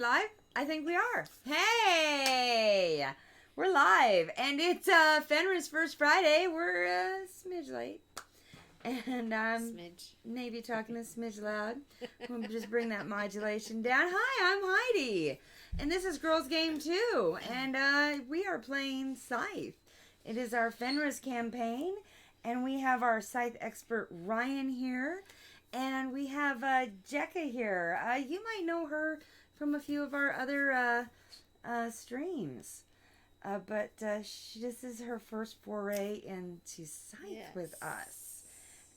Live? I think we are. Hey! We're live. And it's Fenris First Friday. We're a smidge late. And I'm Smidge. maybe talking a smidge loud. We'll just bring that modulation down. Hi, I'm Heidi. And this is Girls Game 2. And we are playing Scythe. It is our Fenris campaign. And we have our Scythe expert Ryan here. And we have Jekka here. You might know her from a few of our other streams. But this is her first foray into Scythe with us.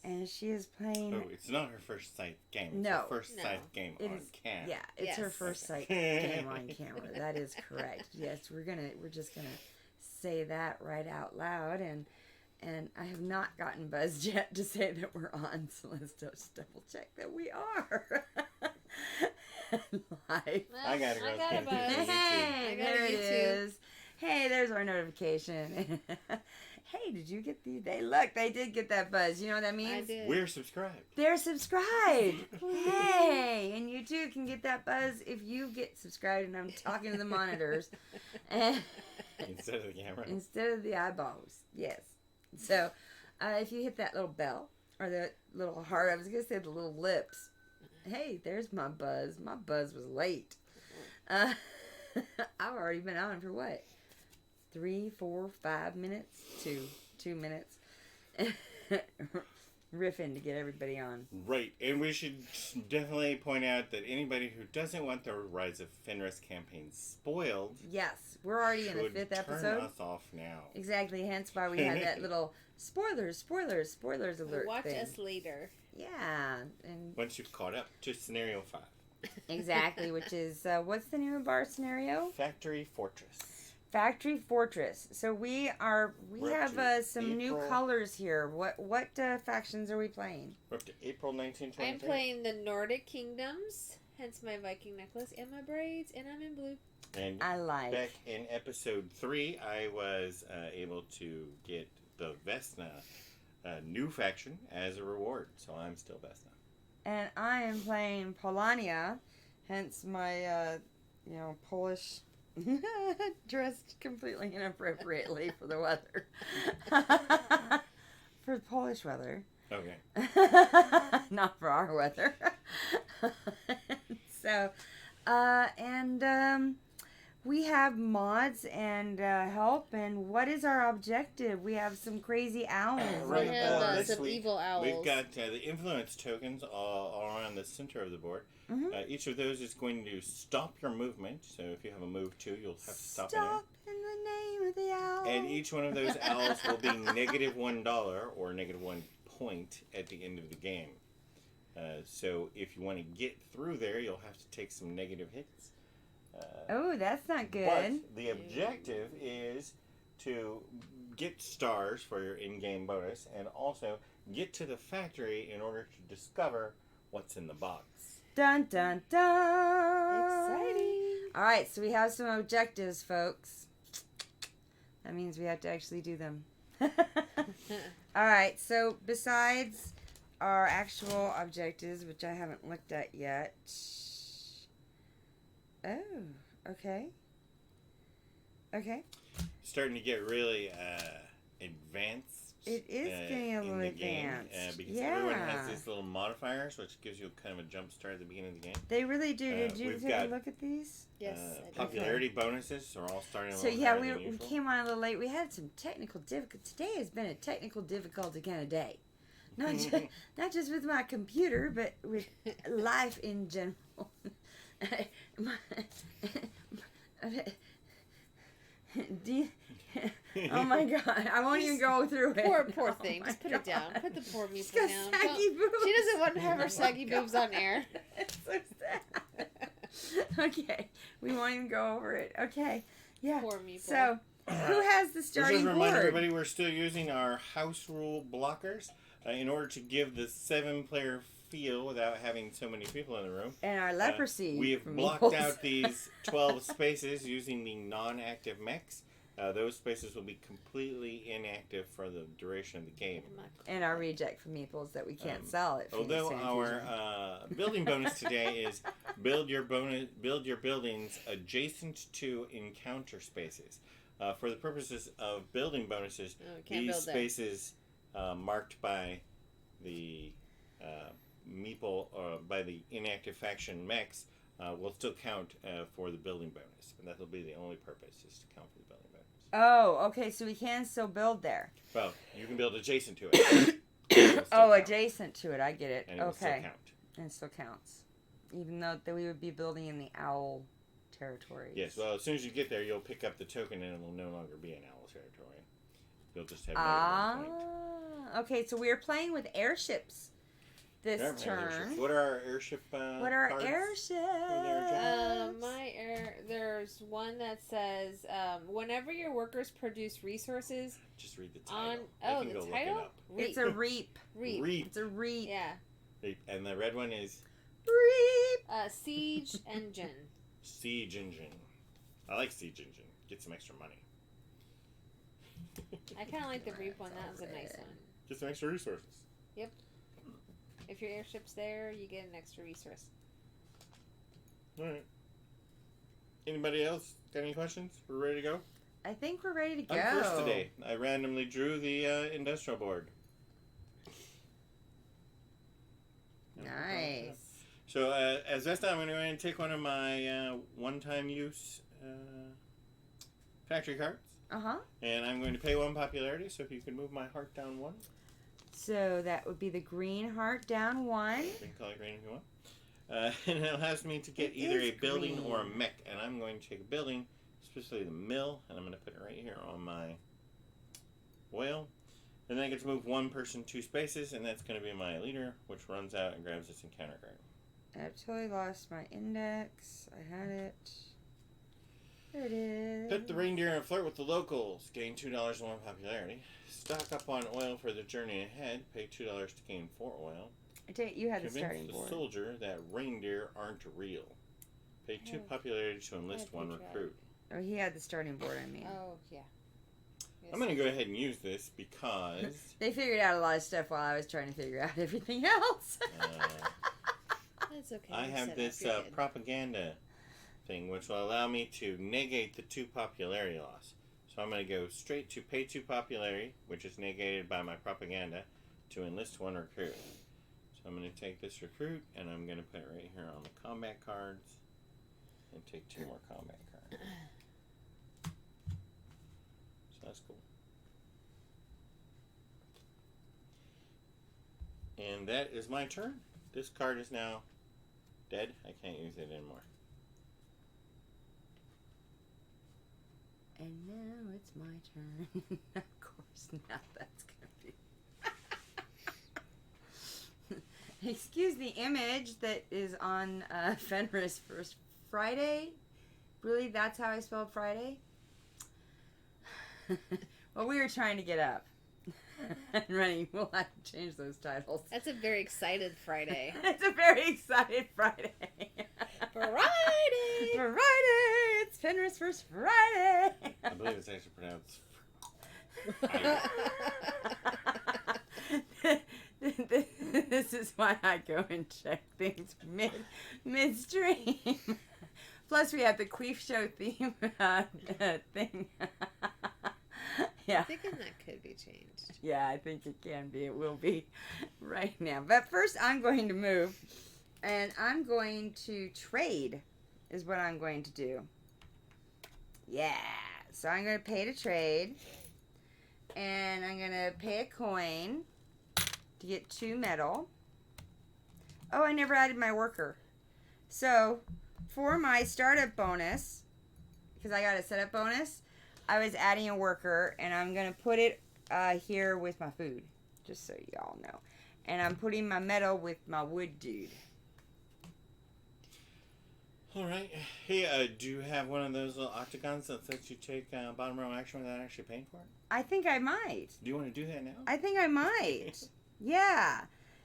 And she is playing... Oh, it's not her first Scythe game. It's No. her first Scythe game on cam. Yeah, it's her first Scythe game on camera. That is correct. Yes, we're just gonna say that right out loud, and I have not gotten buzzed yet to say that we're on, so let's just double check that we are. Live. I got it. I got a buzz. Hey, there it is. Hey, there's our notification. Hey, did you get the... They did get that buzz. You know what that means? I did. We're subscribed. They're subscribed. Hey, and you too can get that buzz if you get subscribed, and I'm talking to the monitors. Instead of the camera. Instead of the eyeballs. Yes. So, if you hit that little bell, or the little heart, I was going to say the little lips. Hey, there's my buzz. My buzz was late. I've already been on for what? 3, 4, 5 minutes? 2 minutes. Riffing to get everybody on. Right, and we should definitely point out that anybody who doesn't want the Rise of Fenris campaign spoiled... Yes, we're already in the 5th episode. Turn us off now. Exactly, hence why we had that little spoilers alert Watch thing. us later. Yeah. And Once you've caught up to scenario 5. exactly, which is, what's the name of our scenario? Factory Fortress. Factory Fortress. So we have some new April. colors here. What factions are we playing? We're up to April 1923. I'm playing the Nordic Kingdoms, hence my Viking necklace and my braids, and I'm in blue. And I like. back in episode 3, I was able to get the Vesna new faction as a reward, so I'm still Vesna. And I am playing Polania, hence my Polish dressed completely inappropriately for the weather. For the Polish weather. Okay. Not for our weather. So, we have mods and help, and what is our objective? We have some crazy owls. Right. We have This some week, evil owls. We've got the influence tokens all around the center of the board. Mm-hmm. Each of those is going to stop your movement. So if you have a move 2, you'll have to stop Stop in the name of the owl. in there. And each one of those owls will be -$1 or -1 point at the end of the game. So if you want to get through there, you'll have to take some negative hits. Oh, that's not good. But the objective is to get stars for your in-game bonus and also get to the factory in order to discover what's in the box. Dun, dun, dun. Exciting. All right, so we have some objectives, folks. That means we have to actually do them. All right, so besides our actual objectives, which I haven't looked at yet. Oh, okay. Okay. Starting to get really advanced. It is getting a little in the game, advanced. because everyone has Yeah. these little modifiers, which gives you kind of a jump start at the beginning of the game. They really do. Did you we've take got- a look at these? Yes. I did. Popularity bonuses are all starting a So little yeah, higher we than usual. came on a little late. We had some technical difficulty. Today has been a technical difficulty kind of day. Not just with my computer, but with life in general. Oh my god, I won't even go through it. Poor Oh thing. my Just put it down. God. Put the poor She's meatball got down. saggy boobs. She doesn't want to have Oh her saggy my boobs on God. air. It's so sad. Okay, we won't even go over it. Okay, yeah. Poor meatball. So, who has the Let's starting just remind board? everybody we're still using our house rule blockers in order to give the 7-player feel without having so many people in the room. And our leprosy. We have from blocked Eagles. out these 12 spaces using the non-active mechs those spaces will be completely inactive for the duration of the game. And our reject from meeples that we can't sell at Phoenix Although Sand our Fusion. building bonus today is build your buildings adjacent to encounter spaces. For the purposes of building bonuses, these spaces marked by the meeple by the inactive faction mechs will still count for the building bonus, but that'll be the only purpose, is to count for the building bonus. Oh, okay, so we can still build there. Well, you can build adjacent to it. Adjacent to it, I get it. And it will still count. And it still counts. Even though we would be building in the owl territory. Yes, well, as soon as you get there, you'll pick up the token and it will no longer be an owl territory. You'll just have -1 point. Okay, so we're playing with airships this turn. Airships. What are our airship What are cards? airships? There's one that says, whenever your workers produce resources... Just read the title. The title? It's a reap. Reap. It's a reap. Yeah. Reap. And the red one is? Reap! Siege engine. Siege engine. I like siege engine. Get some extra money. I kind of like the reap one. That was a nice one. Get some extra resources. Yep. If your airship's there, you get an extra resource. Alright. Anybody else got any questions? We're ready to go? I think we're ready to go. I'm first today. I randomly drew the industrial board. Nice. So, as best I'm going to go ahead and take one of my one-time use factory cards. Uh-huh. And I'm going to pay 1 popularity, so if you can move my heart down 1. So that would be the green heart down 1. You can call it green if you want. And it allows me to get either a building or a mech. And I'm going to take a building, specifically the mill, and I'm going to put it right here on my whale. And then I get to move 1 person 2 spaces, and that's going to be my leader, which runs out and grabs this encounter card. I've totally lost my index. I had it. There it is. Pet the reindeer and flirt with the locals. Gain $2 and 1 popularity. Stock up on oil for the journey ahead. Pay $2 to gain 4 oil. I take it you had the Convince starting the board. soldier that reindeer aren't real. Pay 2 popularity to enlist 1 recruit. Oh, he had the starting board, I mean. Oh, yeah. Yes. I'm going to go ahead and use this because... They figured out a lot of stuff while I was trying to figure out everything else. That's okay. I have this propaganda thing, which will allow me to negate the 2 popularity loss. So I'm going to go straight to pay 2 popularity, which is negated by my propaganda, to enlist 1 recruit. So I'm going to take this recruit, and I'm going to put it right here on the combat cards, and take 2 more combat cards. So that's cool. And that is my turn. This card is now dead. I can't use it anymore. And now it's my turn. Of course, now that's going to be... Excuse the image that is on Fenris first Friday. Really, that's how I spelled Friday? Well, we were trying to get up and running. We'll have to change those titles. That's a very excited Friday. It's a very excited Friday. Friday! Friday! It's Fenris first Friday! I believe it's actually pronounced... This is why I go and check things midstream. Plus, we have the Queef Show theme thing. Yeah. I'm thinking that could be changed. Yeah, I think it can be. It will be right now. But first, I'm going to move. And I'm going to trade, is what I'm going to do. Yeah. So I'm going to pay to trade. And I'm going to pay a coin to get 2 metal. Oh, I never added my worker. So, for my startup bonus, because I got a setup bonus, I was adding a worker, and I'm going to put it here with my food, just so y'all know. And I'm putting my metal with my wood dude. Alright. Hey, do you have one of those little octagons that lets you take bottom row action without actually paying for it? I think I might. Do you want to do that now? I think I might. Yeah.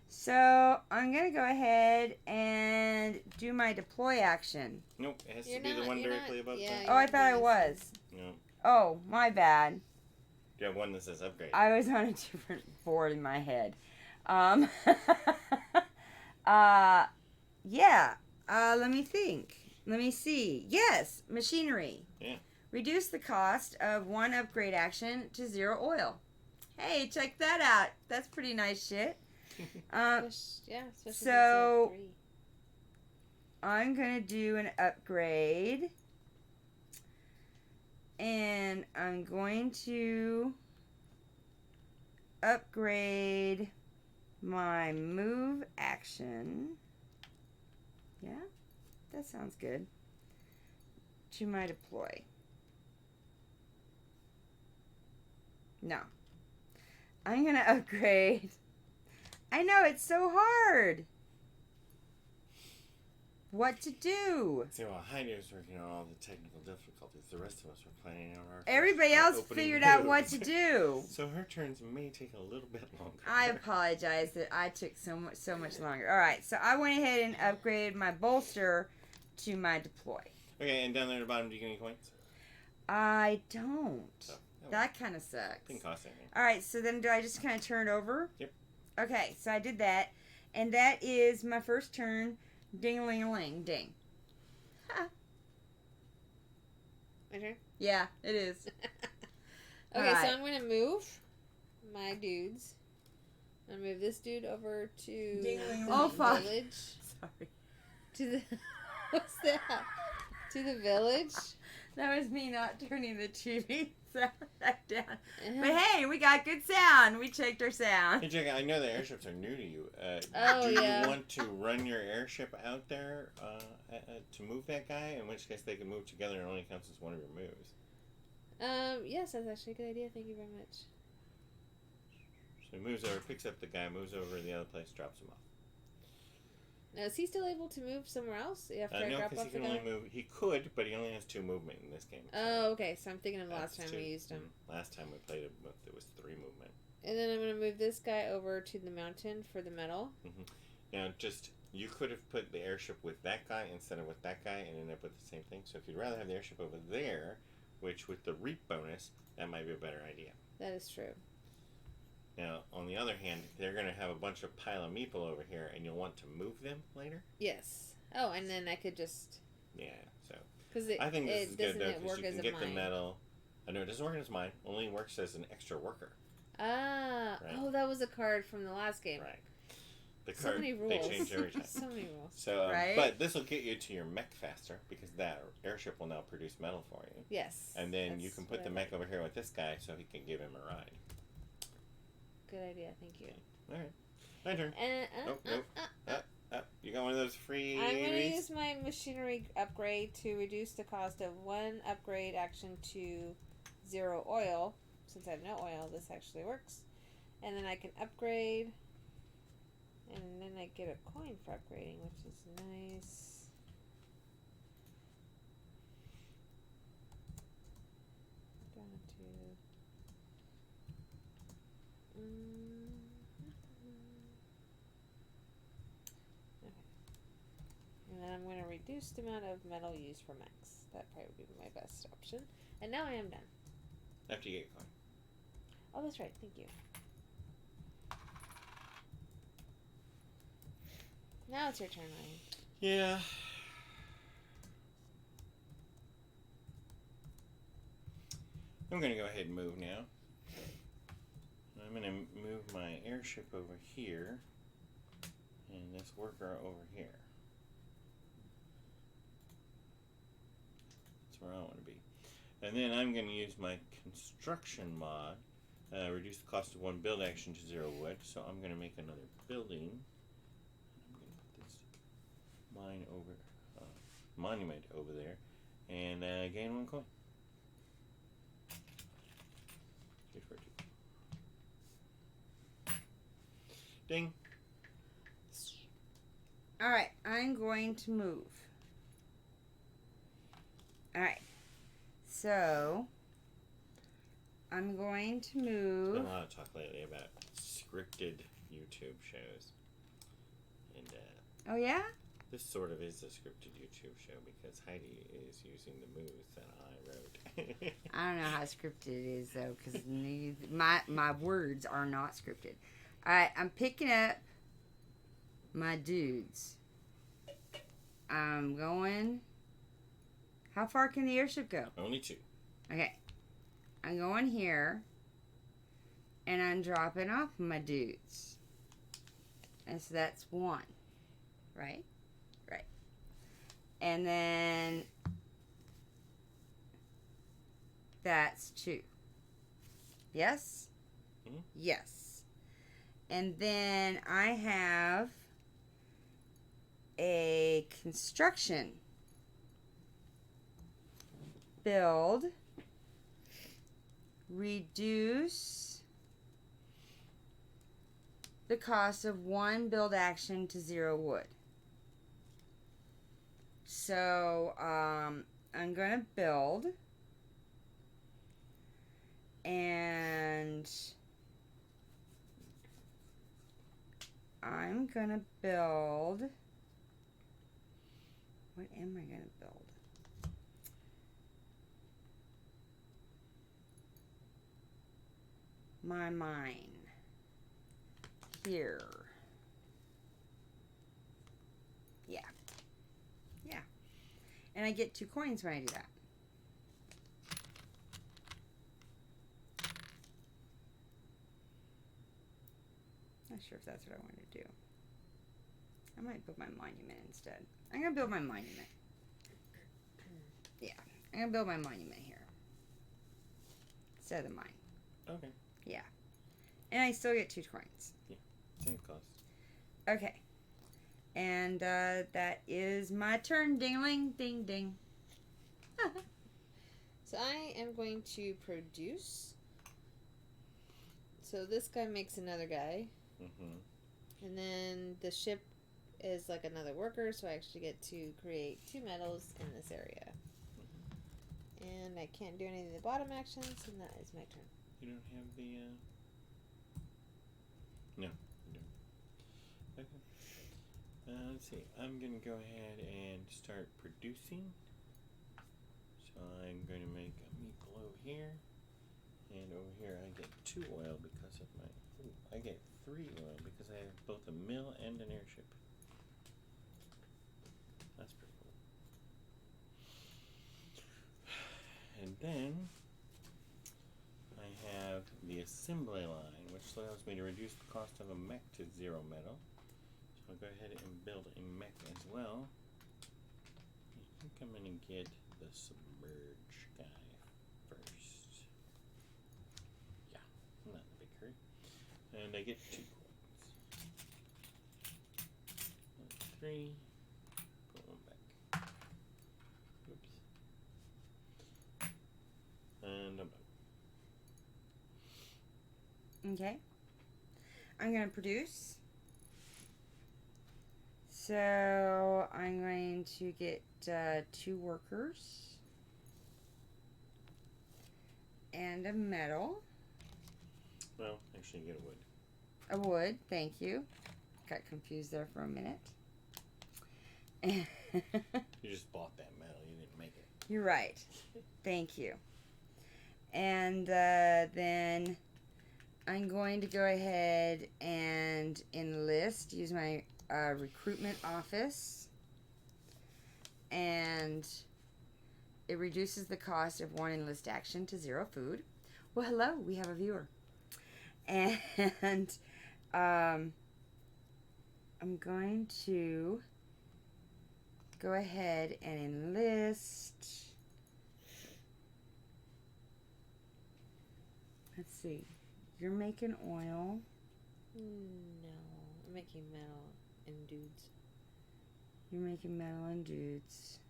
So, I'm going to go ahead and do my deploy action. Nope, it has to be the one directly above that. Oh, I thought I was. No. Oh, my bad. You have one that says upgrade. I was on a different board in my head. Yeah. Let me think. Let me see. Yes, machinery. Yeah. Reduce the cost of one upgrade action to 0 oil. Hey, check that out. That's pretty nice shit. Especially So since I'm gonna do an upgrade, and I'm going to upgrade my move action. Yeah, that sounds good. To my deploy. No. I'm gonna upgrade. I know, it's so hard. What to do? See, while Heidi was working on all the technical difficulties, the rest of us were planning out our Everybody else figured out what to do. So her turns may take a little bit longer. I apologize that I took so much longer. All right, so I went ahead and upgraded my bolster to my deploy. Okay, and down there at the bottom, do you get any coins? I don't. So, that kind of sucks. Didn't cost anything. All right, so then do I just kind of turn it over? Yep. Okay, so I did that, and that is my first turn. Ding-a-ling-a-ling, ding. Ha. My turn? Yeah, it is. Okay, Alright. so I'm going to move my dudes. I'm going to move this dude over to Ding-a-ling-a-ling. the Oh, fuck. village. Sorry. To the... What's that? To the village. That was me not turning the TV sound back down. Uh-huh. But hey, we got good sound. We checked our sound. Hey, Jessica, I know the airships are new to you. Oh, do yeah. you want to run your airship out there to move that guy? In which case they can move together and it only counts as one of your moves. Yes, that's actually a good idea. Thank you very much. So he moves over, picks up the guy, moves over to the other place, drops him off. Now, is he still able to move somewhere else after I No, drop because off he the can guy? only move. He could, but he only has 2 movement in this game. Oh, okay. So I'm thinking of the last That's time we 2. used him. Last time we played it, it was 3 movement. And then I'm going to move this guy over to the mountain for the metal. Now, you could have put the airship with that guy instead of with that guy and end up with the same thing. So if you'd rather have the airship over there, which with the reap bonus, that might be a better idea. That is true. Now, on the other hand, they're going to have a bunch of pile of meeple over here, and you'll want to move them later. Yes. Oh, and then I could just... Yeah, so... Because I think this is good, though, it because work you as can a get the mine? metal... I know it doesn't work as mine, only works as an extra worker. Ah. Right. Oh, that was a card from the last game. Right. The So card, many rules. they change every time. So many rules. So, Right. But this will get you to your mech faster, because that airship will now produce metal for you. Yes. And then you that's can put what the I mech like. over here with this guy, so he can give him a ride. Good idea. Thank you. Alright. My turn. And, You got one of those free I'm going to babies? use my machinery upgrade to reduce the cost of one upgrade action to 0 oil. Since I have no oil, this actually works. And then I can upgrade. And then I get a coin for upgrading, which is nice. Down to... Okay. And then I'm going to reduce the amount of metal used for max. That probably would be my best option. And now I am done. After you get a coin. Oh, that's right. Thank you. Now it's your turn, Ryan. Yeah. I'm going to go ahead and move now. I'm going to move my airship over here and this worker over here. That's where I want to be. And then I'm going to use my construction mod, reduce the cost of one build action to 0 wood. So I'm going to make another building. I'm going to put this monument over there, and gain 1 coin. Good for 2. Ding. All right, I'm going to move. All right, so I'm going to move. There's been a lot of talk lately about scripted YouTube shows, and Oh yeah? This sort of is a scripted YouTube show because Heidi is using the moves that I wrote. I don't know how scripted it is though, because my words are not scripted. All right, I'm picking up my dudes. I'm going. How far can the airship go? Only 2. Okay, I'm going here, and I'm dropping off my dudes. And so that's 1, right? Right. And then that's 2. Yes? Mm-hmm. Yes. And then I have a construction. Build. Reduce the cost of 1 build action to 0 wood. So, I'm going to build. And I'm going to build. What am I going to build? My mine. Here. Yeah. Yeah. And I get 2 coins when I do that. Not sure if that's what I want to do. I might build my monument instead. I'm going to build my monument. Yeah. I'm going to build my monument here. Instead of mine. Okay. Yeah. And I still get 2 coins. Yeah. Same cost. Okay. And that is my turn. Ding-a-ling, ding-ding. So I am going to produce. So this guy makes another guy. Mm-hmm. And then the ship is like another worker, so I actually get to create 2 metals in this area. Mm-hmm. And I can't do any of the bottom actions, and that is my turn. You don't have the, No, you don't. Okay. Let's see. I'm going to go ahead and start producing. So I'm going to make a meat globe here. And over here I get 2 oil because of my... Ooh, I get 3 oil because I have both a mill and an airship. That's pretty cool. And then I have the assembly line, which allows me to reduce the cost of a mech to 0 metal. So I'll go ahead and build a mech as well. I think I'm going to get the submerge guy first. Yeah, I'm not in a big hurry. And I get 2 coins. 3. Put 1 back. Oops. And I'm done. Okay. I'm going to produce. So I'm going to get 2 workers. And a metal. Well, actually, get a wood. A wood, thank you. Got confused there for a minute. You just bought that metal, you didn't make it. You're right. Thank you. And then I'm going to go ahead and enlist, use my recruitment office. And it reduces the cost of 1 enlist action to 0 food. Well, hello, we have a viewer. And I'm going to go ahead and enlist. Let's see. You're making oil. No, I'm making metal and dudes. You're making metal and dudes.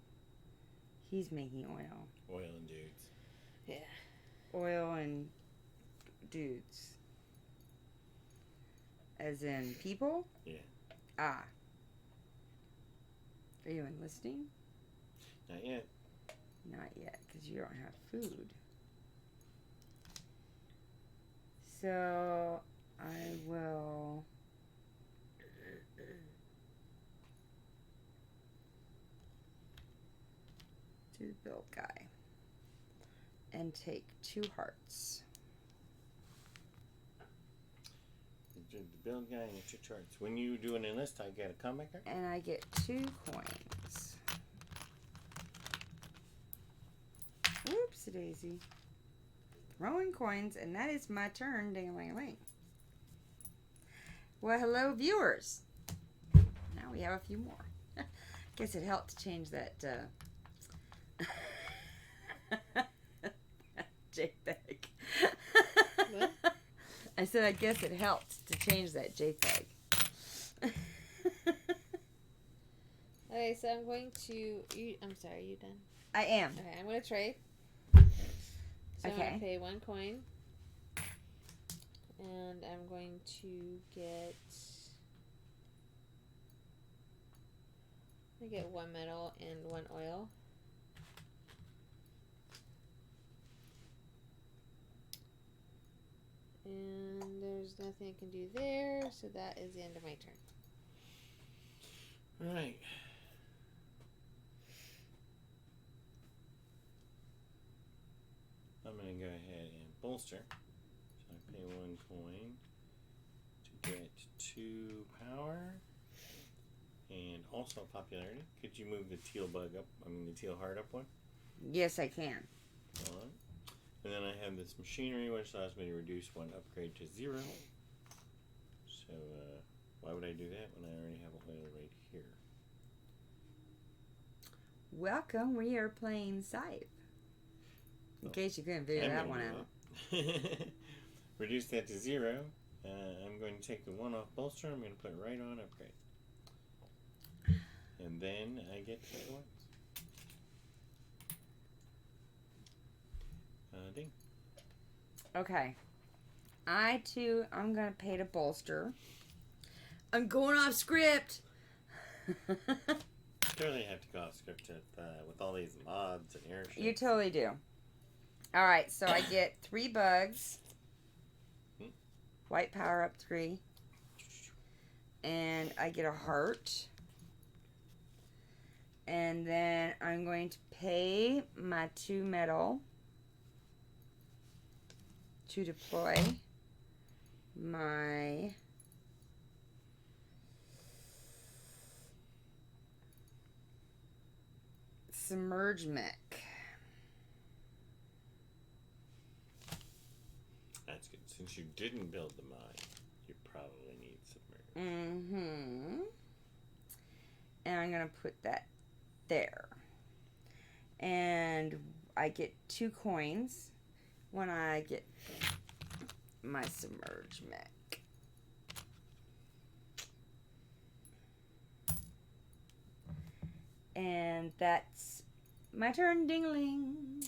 He's making oil. Oil and dudes. Yeah. Oil and dudes. As in people? Yeah. Ah. Are you enlisting? Not yet. Not yet, because you don't have food. So, I will... build guy. And take 2 hearts. The build guy and get 2 charts. When you do an enlist, I get a combat card. And I get 2 coins. Whoopsie daisy. Throwing coins, and that is my turn. Ding-a-ling-a-ling. Well, hello, viewers. Now we have a few more. Guess it helped to change that JPEG. What? I said I guess it helped to change that JPEG. Okay, so I'm going to... I'm sorry, are you done? I am. Okay, I'm going to trade. So Okay. I'm going to pay 1 coin. And I'm going to get... I get 1 metal and 1 oil. And there's nothing I can do there, so that is the end of my turn. Right. I'm going to go ahead and bolster. So I pay 1 coin to get 2 power and also popularity. Could you move the teal bug up? I mean, the teal heart up 1? Yes, I can. All right. And then I have this machinery, which allows me to reduce 1 upgrade to 0. So, why would I do that when I already have oil right here? Welcome, we are playing Scythe. In case you couldn't figure that one out. Reduce that to 0. I'm going to take the 1 off bolster. I'm going to put it right on upgrade. And then I get 2 coins. Ding. Okay. I'm going to pay to bolster. I'm going off script. Totally have to go off script with all these mods and airships. You totally do. All right, so I get 3 bugs. White power up 3. And I get a heart. And then I'm going to pay my 2 metal to deploy my submerge mech. That's good. Since you didn't build the mine, you probably need submerge. Mm-hmm. And I'm going to put that there. And I get 2 coins when I get my submerge mech. And that's my turn, ding-a-ling.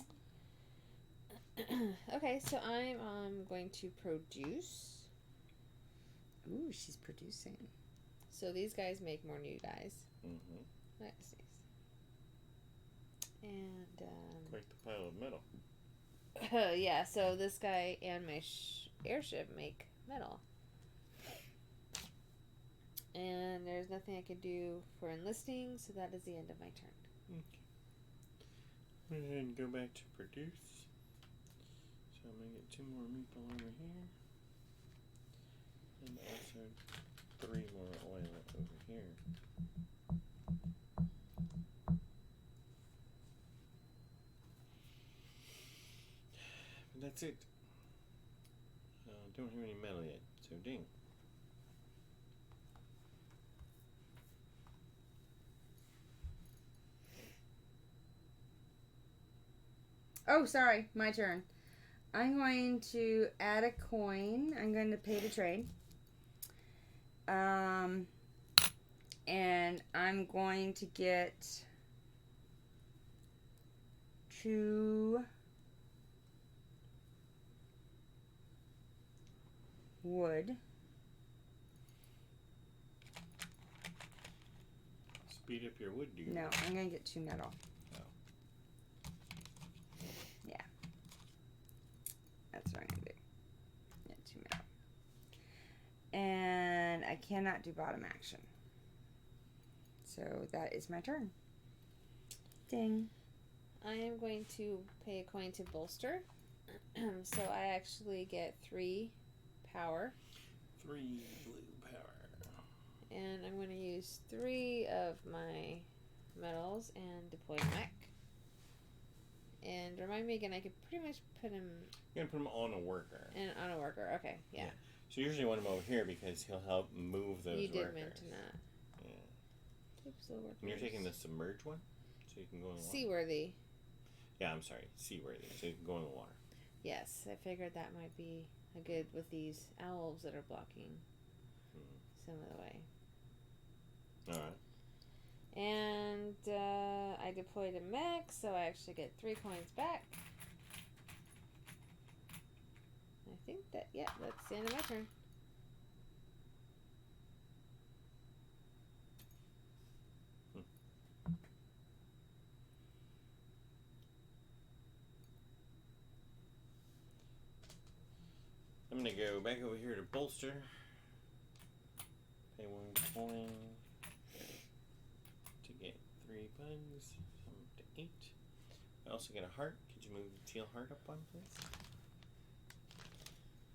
Okay, so I'm going to produce. Ooh, she's producing. So these guys make more new guys. Mm-hmm. Let's see. And Quite the pile of metal. yeah, so this guy and my airship make metal. And there's nothing I can do for enlisting, so that is the end of my turn. Okay. Go ahead and go back to produce. So I'm going to get 2 more meeple over here. And also 3 more oil over here. But that's it. Don't have any metal yet, so ding. Oh, sorry, my turn. I'm going to add a coin. I'm going to pay to trade. And I'm going to get 2 wood. Speed up your wood, do you? No, I'm going to get 2 metal. Oh. Yeah. That's what I'm going to do. Yeah, 2 metal. And I cannot do bottom action. So that is my turn. Ding. I am going to pay a coin to bolster. So I actually get 3 power. 3 blue power. And I'm going to use 3 of my medals and deploy mech. And remind me again, I could pretty much put him... You're going to put him on a worker. And on a worker, okay, yeah. So usually want him over here because he'll help move those workers. You did mention that. Yeah. Oops, the workers. And you're taking the submerged one? So you can go in the water. Seaworthy. Yeah, I'm sorry. Seaworthy. So you can go in the water. Yes, I figured that might be a good with these owls that are blocking some of the way. Alright. And I deployed a mech, so I actually get 3 coins back. I think that, yeah, that's the end of my turn. I'm going to go back over here to bolster. Pay 1 coin to get 3 bugs. So I'm up to 8. I also get a heart. Could you move the teal heart up one, please?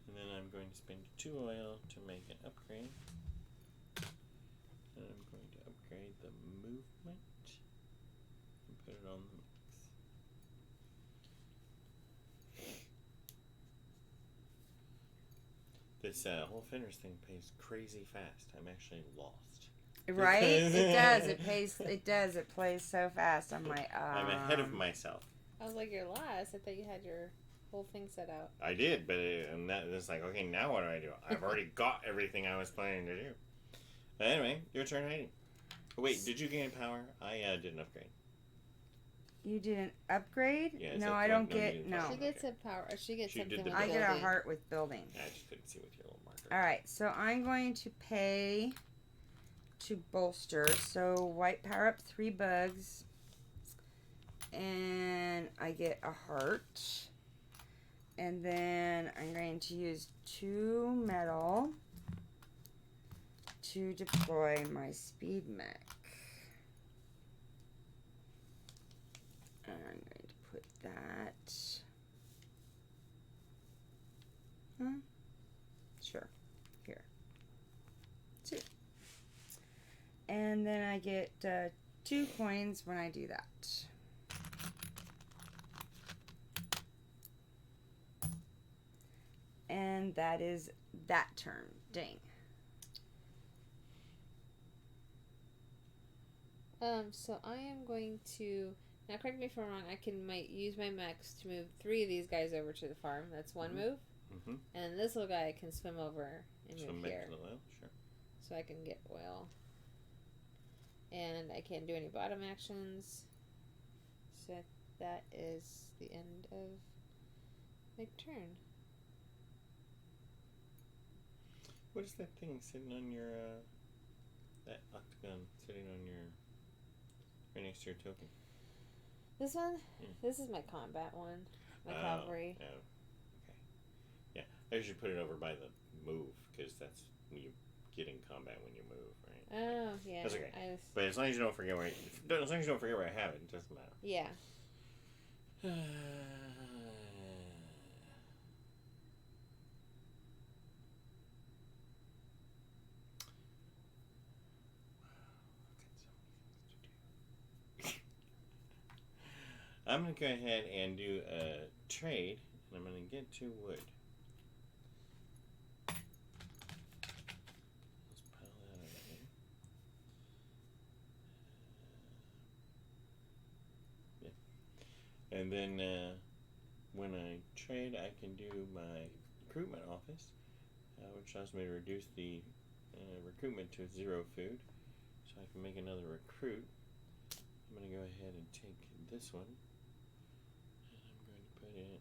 And then I'm going to spend 2 oil to make an upgrade. And I'm going to upgrade the movement and put it on the mix. This whole Fenris thing pays crazy fast. I'm actually lost. Right? It does. It does. It plays so fast. I'm like, I'm ahead of myself. I was like, you're lost. I thought you had your whole thing set out. I did, but it's like, okay, now what do I do? I've already got everything I was planning to do. But anyway, your turn, Heidi. Oh, wait, did you gain power? I did an upgrade. You did an upgrade? Yeah, no, I don't get. No. She gets a power. She gets something with I building. get a heart with building. I just couldn't see with your little marker. All right, so I'm going to pay to bolster. So white power up 3 bugs, and I get a heart. And then I'm going to use 2 metal to deploy my speed mech. And I'm going to put that. Sure. Here. 2. And then I get 2 coins when I do that. And that is that turn. Dang. So I am going to, now correct me if I'm wrong, might use my mechs to move 3 of these guys over to the farm. That's 1 move. Mm-hmm. And this little guy can swim over and move here. To the oil, sure. So I can get oil. And I can't do any bottom actions. So that is the end of my turn. What is that thing sitting on your, that octagon sitting on your, right next to your token? This one? Yeah. This is my combat one. My cavalry. Oh, okay. Yeah, I usually put it over by the move, because that's when you get in combat when you move, right? Oh, yeah. That's okay. But as long as you don't forget where I have it, it doesn't matter. Yeah. I'm going to go ahead and do a trade, and I'm going to get 2 wood. Let's pile that over here. Yeah. And then when I trade, I can do my recruitment office, which allows me to reduce the recruitment to 0 food. So I can make another recruit. I'm going to go ahead and take this one. Put it on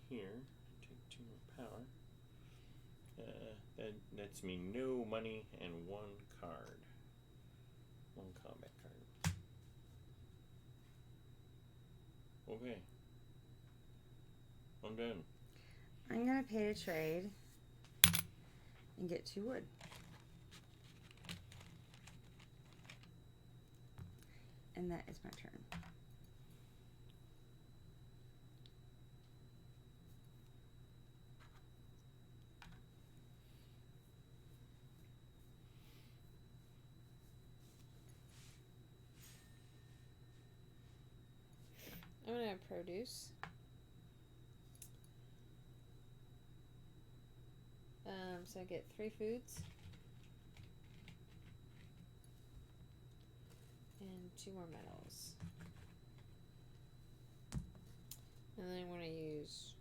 here, take 2 more power. That nets me no money and 1 card. 1 combat card. Okay. I'm done. I'm going to pay to trade and get 2 wood. And that is my turn. produce. So I get 3 foods. And 2 more metals. And then I'm going to use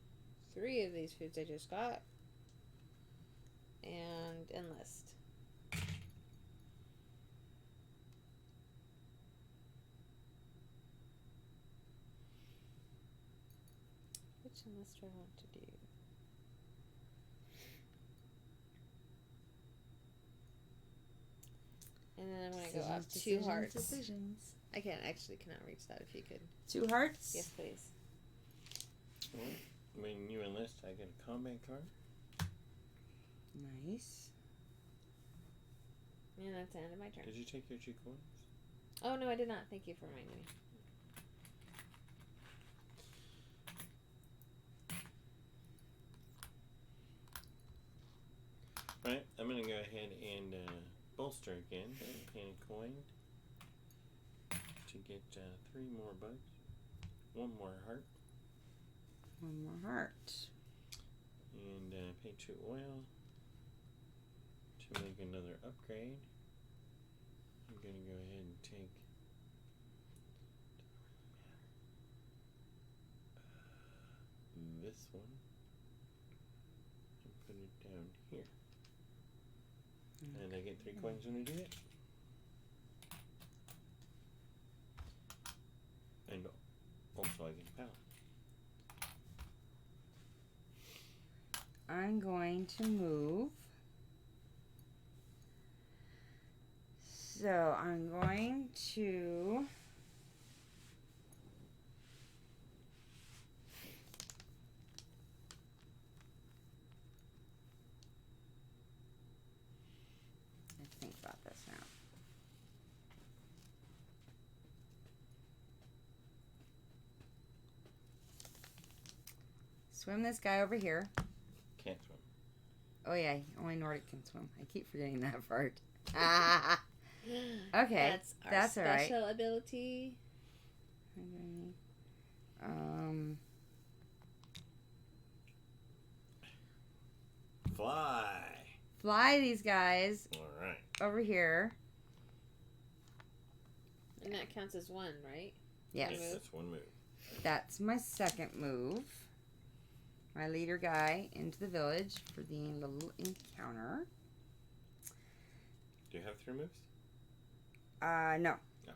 3 of these foods I just got. And enlist. Which enlist do I want to do? And then I'm going to go up 2 hearts. Decisions. I cannot reach that if you could. 2 hearts? Yes, please. Well, when you enlist, I get a combat card. Nice. And that's the end of my turn. Did you take your 2 coins? Oh, no, I did not. Thank you for reminding me. Right, I'm going to go ahead and bolster again. And a coin to get 3 more bugs. 1 more heart. 1 more heart. And pay 2 oil to make another upgrade. I'm going to go ahead and take this one and put it down here. And I get 3 coins when I do it. And also I get power. I'm going to move. So I'm going to think about this now. Swim this guy over here. Can't swim. Oh yeah, only Nordic can swim. I keep forgetting that part. Okay, that's our all right. special ability. Fly these guys Alright. over here. And that counts as 1, right? Yes. Yes, that's 1 move. That's my second move. My leader guy into the village for the little encounter. Do you have 3 moves? No. No.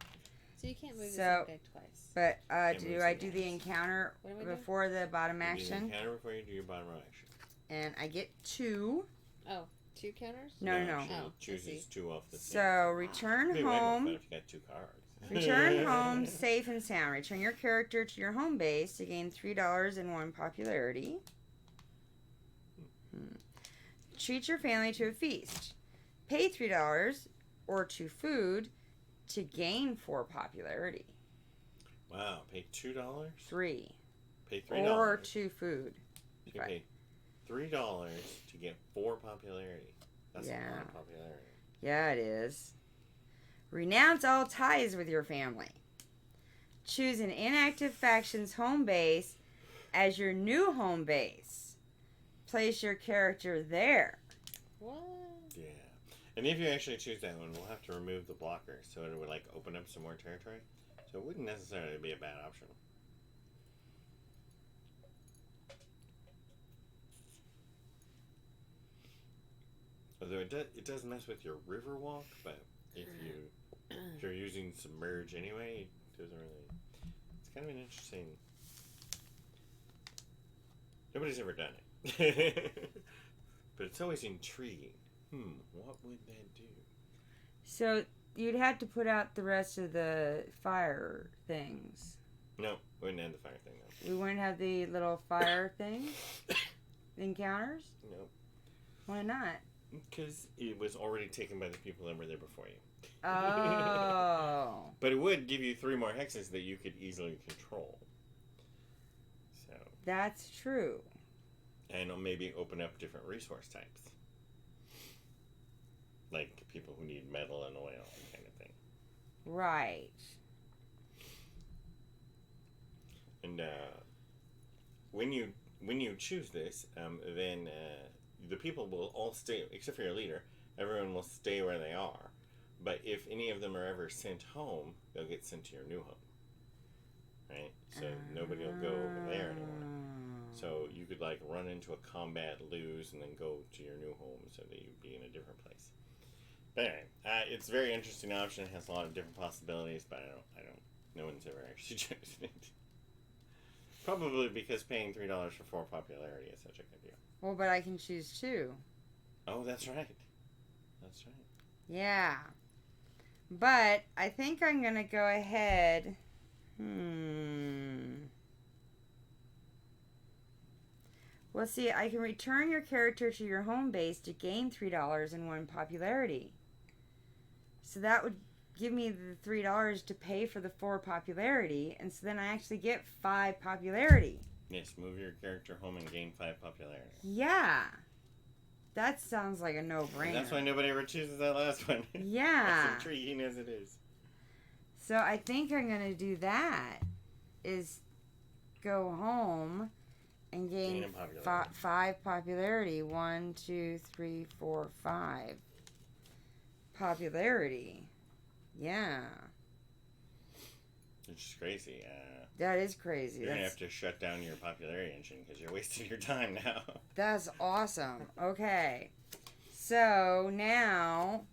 So you can't move the So- same deck twice. But Can't do move I some do the guys. encounter What am I doing? before the bottom You do the action? encounter before you do your bottom row action. And I get 2. Oh, 2 counters? No. Actually, Oh, it chooses 2 off the So table. return It'd be way more home. fun if you got 2 cards. Return home safe and sound. Return your character to your home base to gain $3 and 1 popularity. Treat your family to a feast. Pay $3 or 2 food to gain 4 popularity. Wow, pay $2? 3. Pay $3. Or 2 food. You pay $3 to get 4 popularity. That's a lot of popularity. Yeah, it is. Renounce all ties with your family. Choose an inactive faction's home base as your new home base. Place your character there. What? Yeah. And if you actually choose that one, we'll have to remove the blockers, so it would like open up some more territory. So it wouldn't necessarily be a bad option. Although it does mess with your river walk, but if you're using submerge anyway, it doesn't really. It's kind of an interesting. Nobody's ever done it, but it's always intriguing. What would that do? So you'd have to put out the rest of the fire things. No, we wouldn't end the fire thing though. We wouldn't have the little fire things? Encounters? No. Why not? Because it was already taken by the people that were there before you. Oh. But it would give you 3 more hexes that you could easily control. So. That's true. And it'll maybe open up different resource types. Like people who need metal and oil kind of thing. Right. And when you choose this, then the people will all stay, except for your leader. Everyone will stay where they are. But if any of them are ever sent home, they'll get sent to your new home. Right? So nobody will go over there anymore. So you could like run into a combat, lose, and then go to your new home so that you'd be in a different place. But anyway, it's a very interesting option. It has a lot of different possibilities, but no one's ever actually chosen it. Probably because paying $3 for 4 popularity is such a good deal. Well, but I can choose 2. Oh, that's right. That's right. Yeah. But I think I'm going to go ahead. Well, see, I can return your character to your home base to gain $3 and 1 popularity. So that would give me the $3 to pay for the 4 popularity, and so then I actually get 5 popularity. Yes, move your character home and gain 5 popularity. Yeah. That sounds like a no-brainer. And that's why nobody ever chooses that last one. Yeah. As intriguing as it is. So I think I'm going to do that, is go home and gain 5 popularity. 1, 2, 3, 4, 5 popularity. Yeah. Which is crazy. That is crazy. You're going to have to shut down your popularity engine because you're wasting your time now. That's awesome. Okay. So now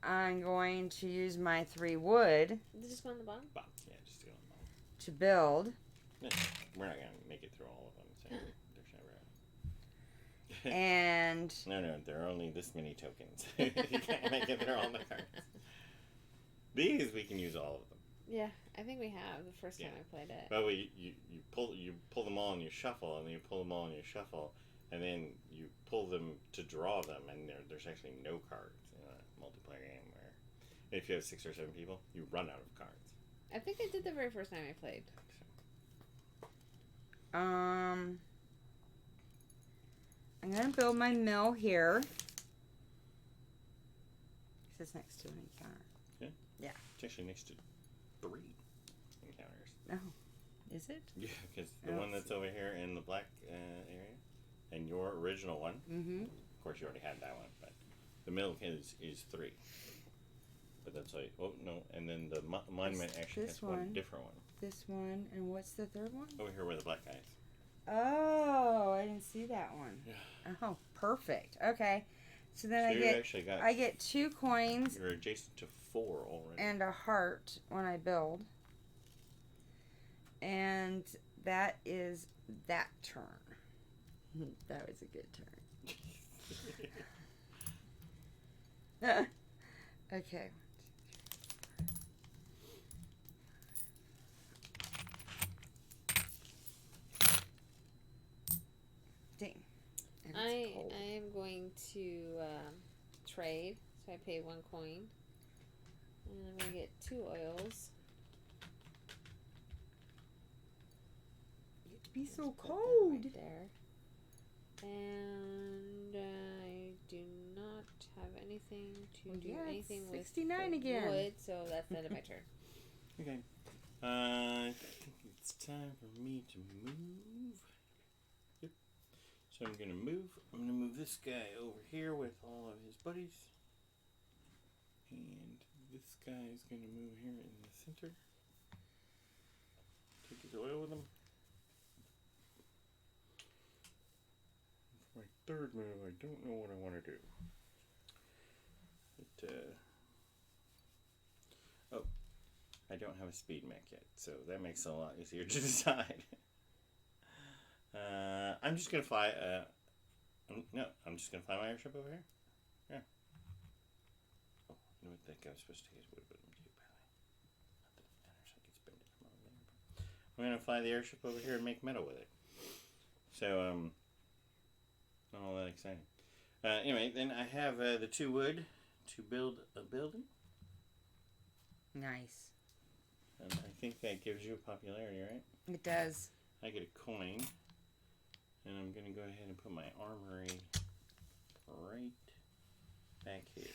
I'm going to use my 3 wood. Did it just go on the bottom? Yeah, just go on the bottom. To build. We're not going to make it through all of them. So there's never And... No, there are only this many tokens. You can't make it through all the cards. These, we can use all of them. Yeah, I think we have the first time I played it. But you pull them all and you shuffle, and then you pull them all and you shuffle, and then you pull them to draw them, and there's actually no cards in a multiplayer game where if you have 6 or 7 people, you run out of cards. I think I did the very first time I played. I'm going to build my mill here. This is next to an encounter. Yeah? Yeah. It's actually next to 3 encounters. Oh. Is it? Yeah, because the one that's over here in the black area, and your original one, of course you already had that one, but the mill is 3. But that's like, oh no, and then the monument actually has one different one. This one, and what's the third one? Over here where the black guy is. Oh, I didn't see that one. Yeah. Oh, perfect. Okay. So then I get 2 coins. You're adjacent to 4 already. And a heart when I build. And that is that turn. That was a good turn. Okay. Dang. I am going to trade, so I pay 1 coin. And I'm going to get 2 oils. It'd be so cold. Right there. And I do not have anything to do anything with 69 again. Wood, so that's the end of my turn. Okay. I think it's time for me to move. Yep. So I'm going to move. I'm going to move this guy over here with all of his buddies. And this guy is going to move here in the center. Take his oil with him. For my third move, I don't know what I want to do. I don't have a speed mech yet, so that makes it a lot easier to decide. I'm just going to fly, I'm just going to fly my airship over here. Yeah. Oh, you know what, that guy was supposed to take his wood with him too, by the way. Not that it matters, I can spend it from over there. But I'm going to fly the airship over here and make metal with it. So, not all that exciting. Anyway, then I have the 2 wood to build a building. Nice. And I think that gives you a popularity, right? It does. I get a coin. And I'm going to go ahead and put my armory right back here.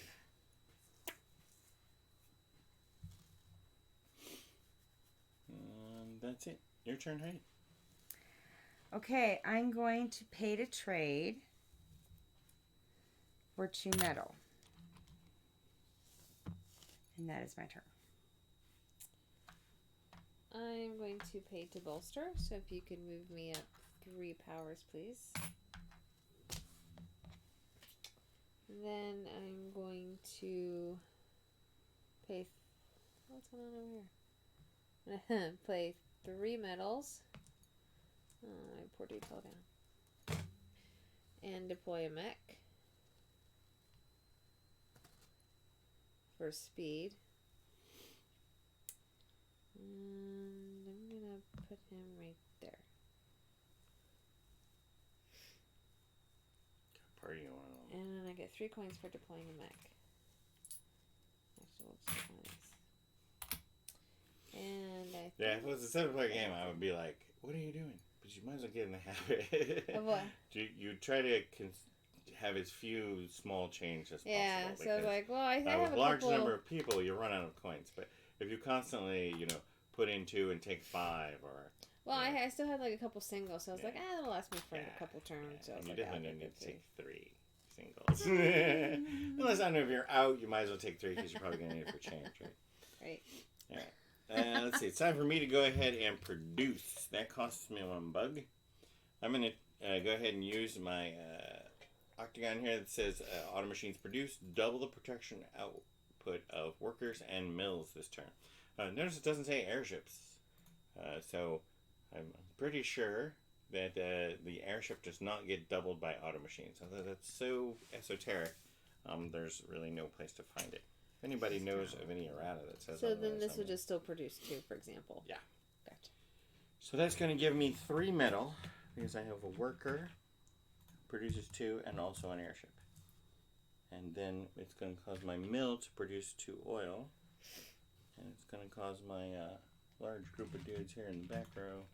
And that's it. Your turn, Heidi. Okay, I'm going to pay to trade for 2 metal. And that is my turn. I'm going to pay to bolster, so if you could move me up 3 powers, please. Then I'm going to pay. What's going on over here? I'm gonna play 3 metals. My poor dude fell down. And deploy a mech for speed. And I'm gonna put him right there. Party on. And then I get 3 coins for deploying a mech. Actually, we'll just do one of these. And I Yeah, if it was a 7-player game, I would be like, "What are you doing?" But you might as well get in the habit. Of what? You try to have as few small changes as possible. Yeah, so like, well, I have with a a large couple... number of people, you run out of coins. But if you constantly, put in 2 and take 5, or Well, I still had like a couple singles, so I was like, that'll last me for a couple turns. Yeah. So I was And you like, definitely need to take 3 singles. Unless I know if you're out, you might as well take 3 because you're probably going to need it for change, right? Right. All right. Let's see. It's time for me to go ahead and produce. That costs me 1 bug. I'm going to go ahead and use my octagon here that says auto machines produce double the protection output of workers and mills this turn. Notice it doesn't say airships. So I'm pretty sure that the airship does not get doubled by auto machines. That's so esoteric. There's really no place to find it. If anybody knows of any errata that says so then this would just still produce 2, for example. Yeah. Gotcha. So that's going to give me 3 metal because I have a worker, produces 2, and also an airship. And then it's going to cause my mill to produce 2 oil. And it's going to cause my large group of dudes here in the back row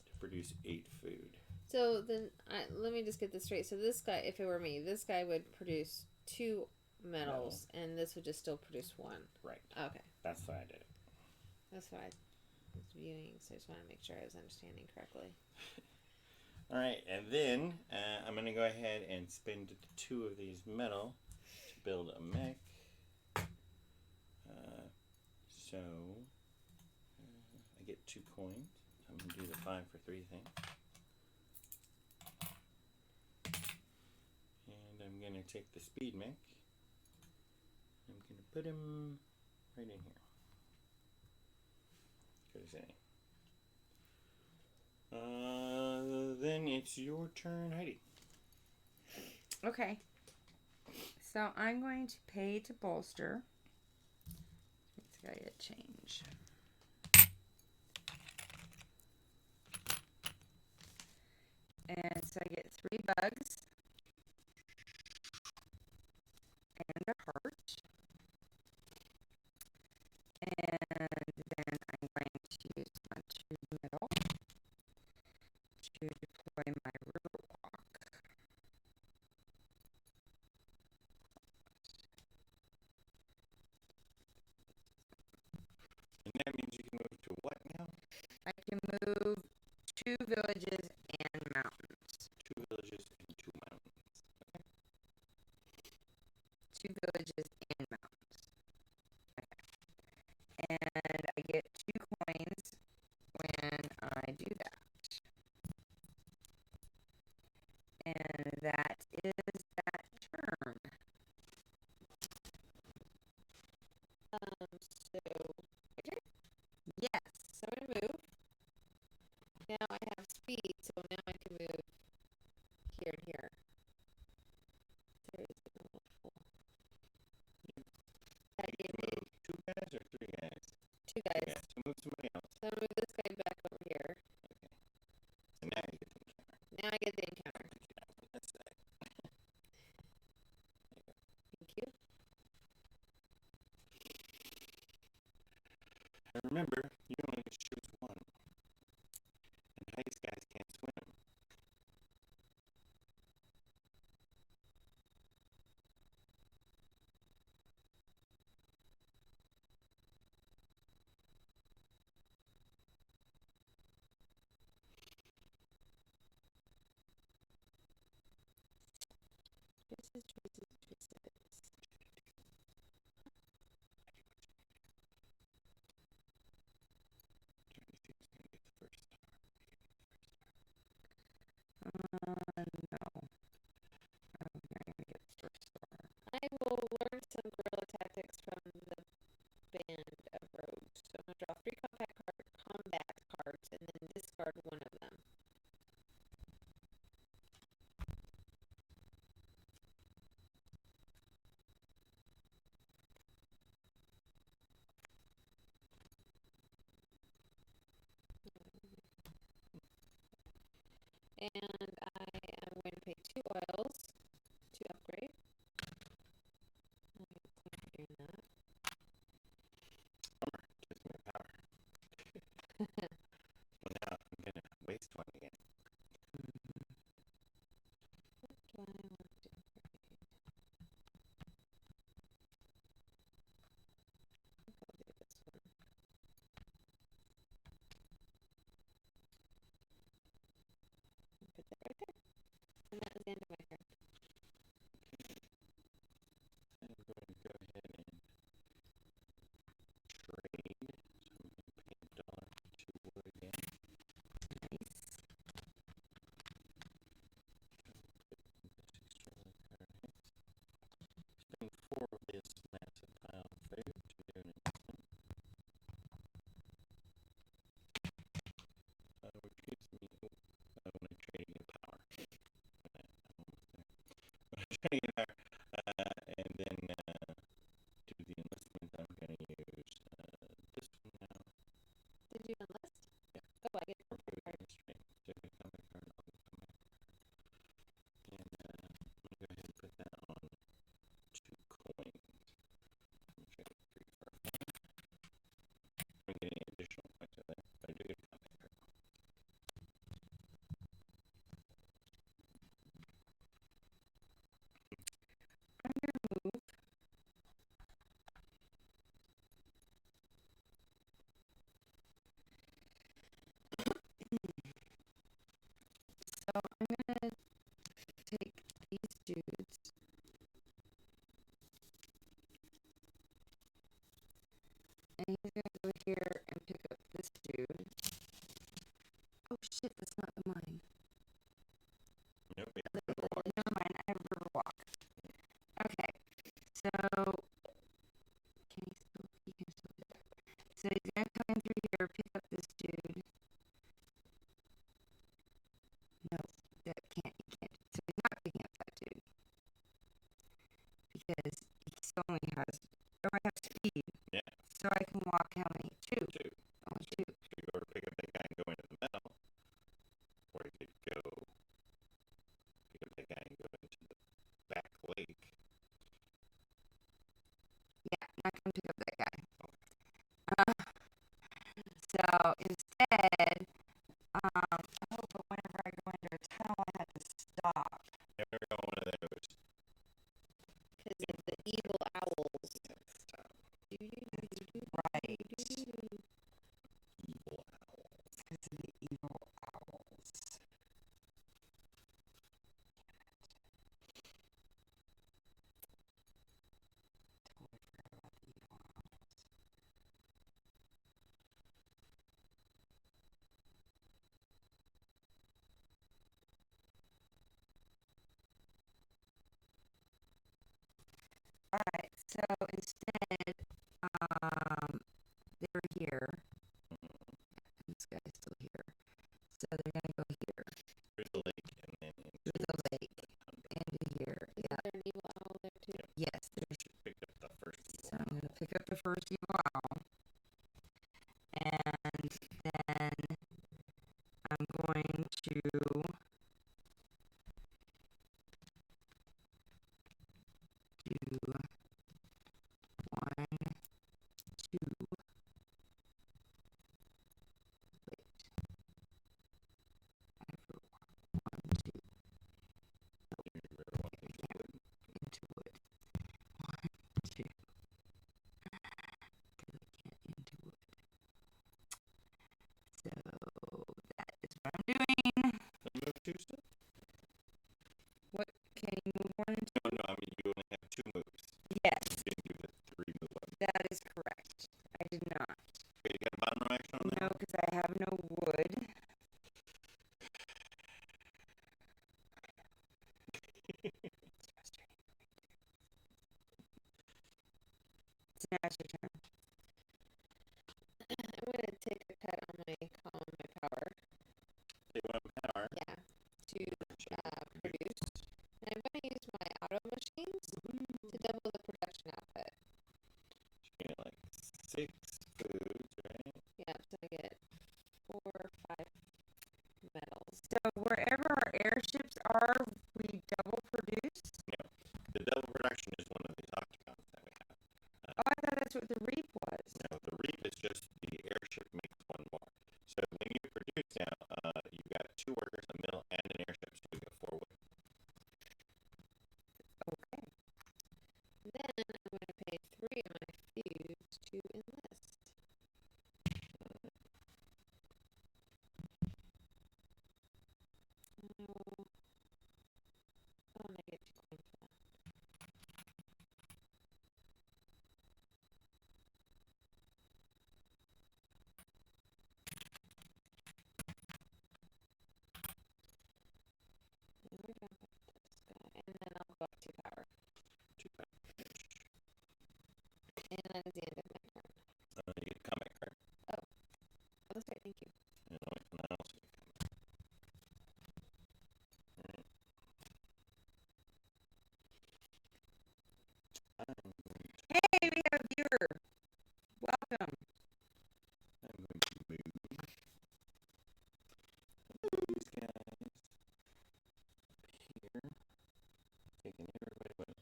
to produce 8 food. So then, let me just get this straight. So this guy, if it were me, this guy would produce 2 metals, and this would just still produce 1. Right. Okay. That's why I did it. That's why I was viewing, so I just want to make sure I was understanding correctly. All right, and then I'm going to go ahead and spend 2 of these metal to build a mech. So I get 2 coins. I'm going to do the 5 for 3 thing. And I'm going to take the speed mech. I'm going to put him right in here. Good as any. Then it's your turn, Heidi. Okay. So I'm going to pay to bolster. It's got to get change. And so I get 3 bugs and a heart. And then I'm going to use my 2 metal to deploy my river walk. And that means you can move to what now? I can move 2 villages and mountains. 2 villages and 2 mountains. Okay. 2 villages and mountains. Okay. And I get 2 coins when I do that. And that is that turn. So, okay. Yes. So I'm going to move. Now I have speed, so now I can move here and here. There is a little full. That gave me 2 guys or 3 guys? 2 guys. Yeah, so move somebody else. So I'm going to move this guy back over here. Okay. So now you get the encounter. Now I get the encounter. Get out on that side. Thank you. And remember, you only get to choose 1. And Heidi's guys can't swim. And I am going to pay 2 oils to upgrade. I get a point for doing that. Gives me power. Well, now I'm going to waste one again. What do I want to upgrade? I think I'll do this one. Put that right there. And that is the end of my turn. I'm going to go ahead and trade. So I'm going to pay $1 to wood again. Nice. Spend 4 of this massive pile of food to do an investment. Which gives me, when I'm trading in power. I'm almost there. When I'm trading in power, and then do the enlistment, I'm going to use this one now. Did you enlist? Yeah. Oh, I get Or a card. straight. So if you come back card, I'll come back. And I'm going to go ahead and put that on 2 coins. I'm trading 3 for a 1. I'm getting additional points with that, but I do get a combat card. I'm going to move. So I'm going to take these dudes. And he's going to go here and pick up this dude. Oh shit, that's not the mine. Nope, we have to walk. Never mind, I have Riverwalk. Okay, so can he still? He can still do that. So he's gonna come in through here, pick up this dude. No, that can't. He can't. So he's not picking up that dude because he only has. Oh, I have speed. Yeah. So I can walk how many? 2. 2. Only 2. So you go to pick up that guy and go into the metal, or you could go pick up that guy and go into the back lake. Yeah, I'm not gonna pick up that guy. So instead, oh, but whenever I go into a tunnel, I have to stop. Never go on one of those. Because of the evil owls. Right. Evil owls. Because of the evil owls. Totally forgot about the evil owls. Alright, so instead, they're here. This guy's still here. So they're gonna go here. Through the lake and then Through the lake. Into here. Is Yeah. there an evil owl there too? Yep. Yes, there's. Pick up the first evil So I'm gonna pick up the first evil owl. And then I'm going to do 1, 2. Wait. I have 1, 2. Into wood. 1, 2. Because I can't into wood. So that is what I'm doing. Move 2 still? What can you move 1 and 2? No, I mean you only have 2 moves. Yes, You didn't do the 3 move one. that is correct. I did not. Okay, you got a bottom row action on that? No, because I have no wood. It's frustrating. So now it's your turn. I'm going to take a cut on my power. Take 1 power. Yeah. To produce. And I'm going to use my auto machines to double the production output. You get like 6 foods, right? Yeah, so I get 4 or 5 metals. So wherever 2 workers, a mill, and an airship, so we get 4 wood. Okay. Then I'm going to pay 3 of my feuds to enlist. Oh, and I get 2 coins for that. And we're going to put this guy, and then I'll go up 2 power. 2 power. And that is the end of my turn. You get a combat card. Oh, that's right, thank you. And I also get combat. Alright. Hey, we have a viewer. Welcome. I'm going to move these guys here, taking everybody with me.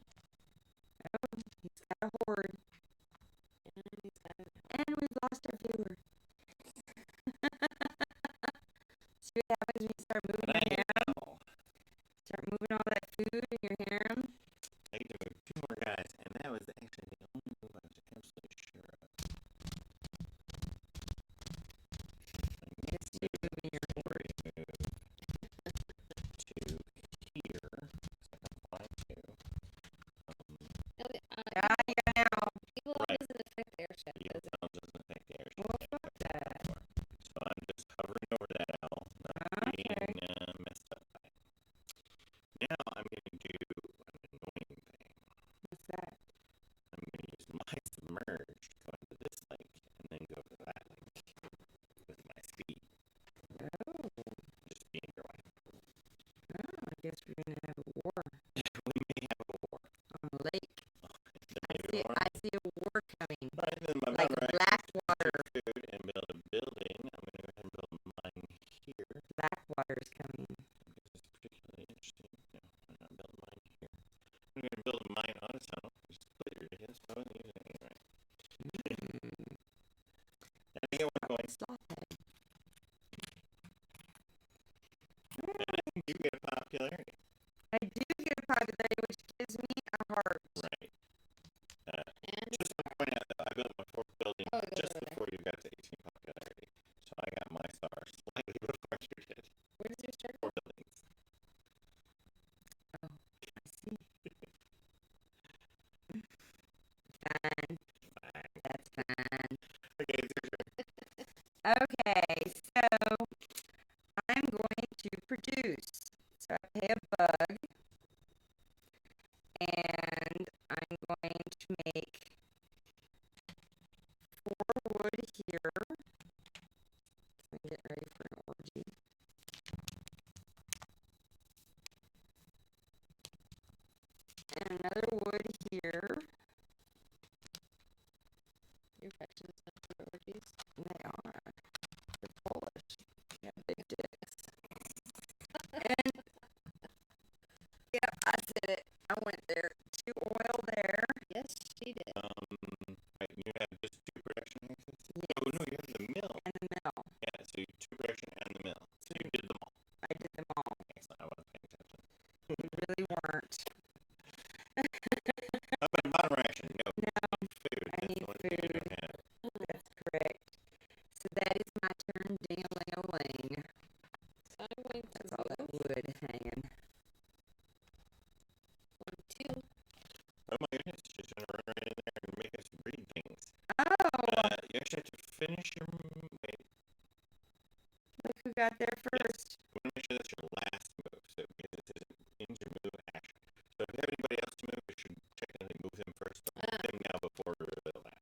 Oh, he's got a horde. And he's got it. And we've lost our viewer. See what happens when you start moving your harem? Start moving all that food in your harem? I need to move 2 more guys, and that was actually the only move I was absolutely sure of. Yes, you're moving your horde. Move to here, so I can fly to. No, Yeah, now. Evil Right. doesn't affect the airship, The does it? owl doesn't affect the airship. Well, fuck that. So I'm just hovering over that owl, not being messed up by it. Now I'm going to do an annoying thing. What's that? I'm going to use my submerge to go into this lake and then go to that lake with my speed. Oh. Just being your wife. Oh, I guess we're going to have a war We may have a war. on the lake. Maybe a war. I see a war coming. Right, then my Like mountain Blackwater. food and build a building. I'm going to go ahead and build mine here. Blackwater's coming. Because it's particularly interesting. No, I'm not building mine here. I'm going to build a mine on a tunnel, which is completely ridiculous, but I wasn't using it anyway. And I get 1 coin. Stop it. And I think you get a popularity. I do get a popularity, which gives me a heart. Right. And Just to point out that I built my 4th building Oh, it goes just over there. before you got to 18 popularity. So I got my star slightly before you did. where does your start 4 go? buildings. Oh, I see. Fine. Fine. That's fine. Okay, it's your turn. Okay, so I'm going to produce. So I pay a bug, and I'm going to make 4 wood here. I'm getting ready for an orgy. And another wood here. Your faction's not for orgies. They are. They're Polish. They have big dicks. And, yeah, I said it. I went there. 2 oil there. Yes, she did. Right, you have just 2 production houses? Yes. Oh, no, you have the mill. And the mill. Yeah, so you 2 production and the mill. So you did them all. I did them all. Excellent. I wasn't paying attention. You really weren't. How about bottom ration? No. No, You need food. I That's need the one thing you food. don't have. That's correct. So that is my turn, ding-a-ling-a-ling. So I'm going to That's all that move wood hanging. 1, 2. Oh my goodness, she's going to run right in there and make us read things. Oh! You actually have to finish your... Wait. Look who got there first. You want to make sure that's your last move, so because it says end your move action. So if you have anybody else to move, you should technically move them first, but move them now before we reveal that.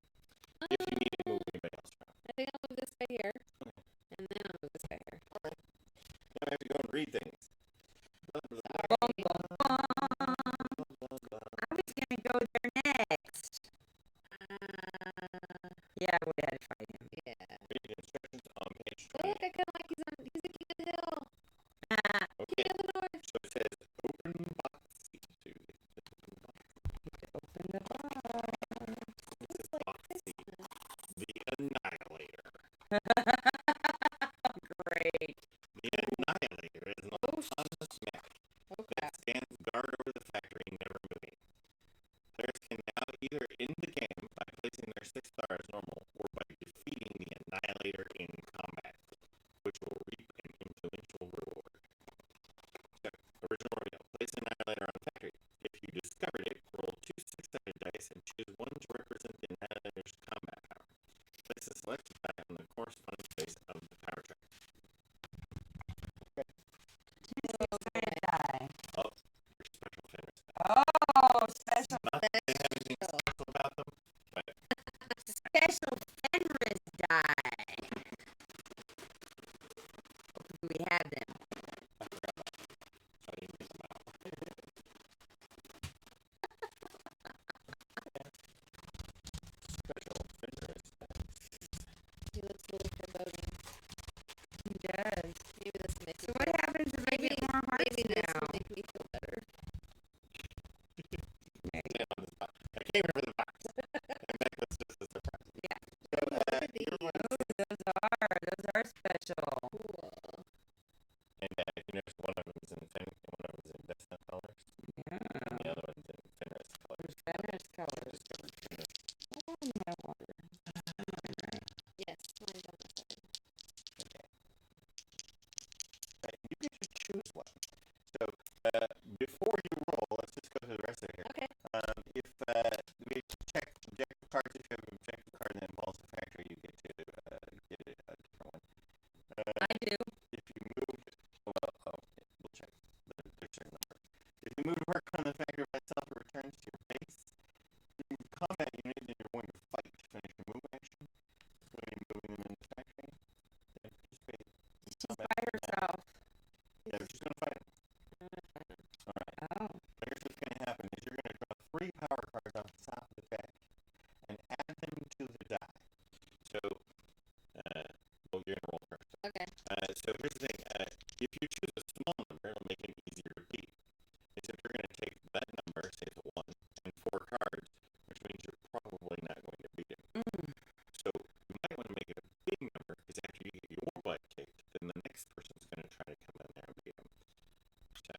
If you need to move anybody else around. I think I'll move this guy here. Okay. And then I'll move this guy here. Alright. Now I have to go and read things. Blah, blah, blah, Bum, Sorry. bum, bum. blah, blah, blah. I was gonna go there next. Yeah, we had to fight him. Yeah. Read the instructions on page Oh, 20. look, I kind of like he's a king of the hill. Ah, cards maybe this now. will make me feel better. I can't remember the box. And necklace just a surprise. Yeah. So, those are special. Cool. And you notice one of them is in Fenris, and one of them is in Desktop colors. Yeah. And the other one's in Fenris colors. Fenris colors. Oh, my water. Yes, mine's on the side. Okay. You get to choose one. So, before you roll, let's just go through the rest of it here. Okay. If we check objective cards, if you have an objective card that involves the factory, you get to get a different one. I do. If you move, we'll check the certain number. If you move work on the factory by itself, it returns to your base. If you move combat unit, then you're going to fight to finish your move action. When you're moving them in the factory, then participate in She's combat. by herself. Yeah, she's going to fight him. Alright. Oh. Here's what's going to happen is you're going to draw 3 power cards off the top of the deck and add them to the die. So, well, you're going to roll first. Okay. So here's the thing. If you choose a small number, it'll make it easier to beat. Except you're going to take that number, say it's a 1, and 4 cards, which means you're probably not going to beat it. So you might want to make it a big number, because after you get your butt kicked, then the next person's going to try to come in there and beat them. So,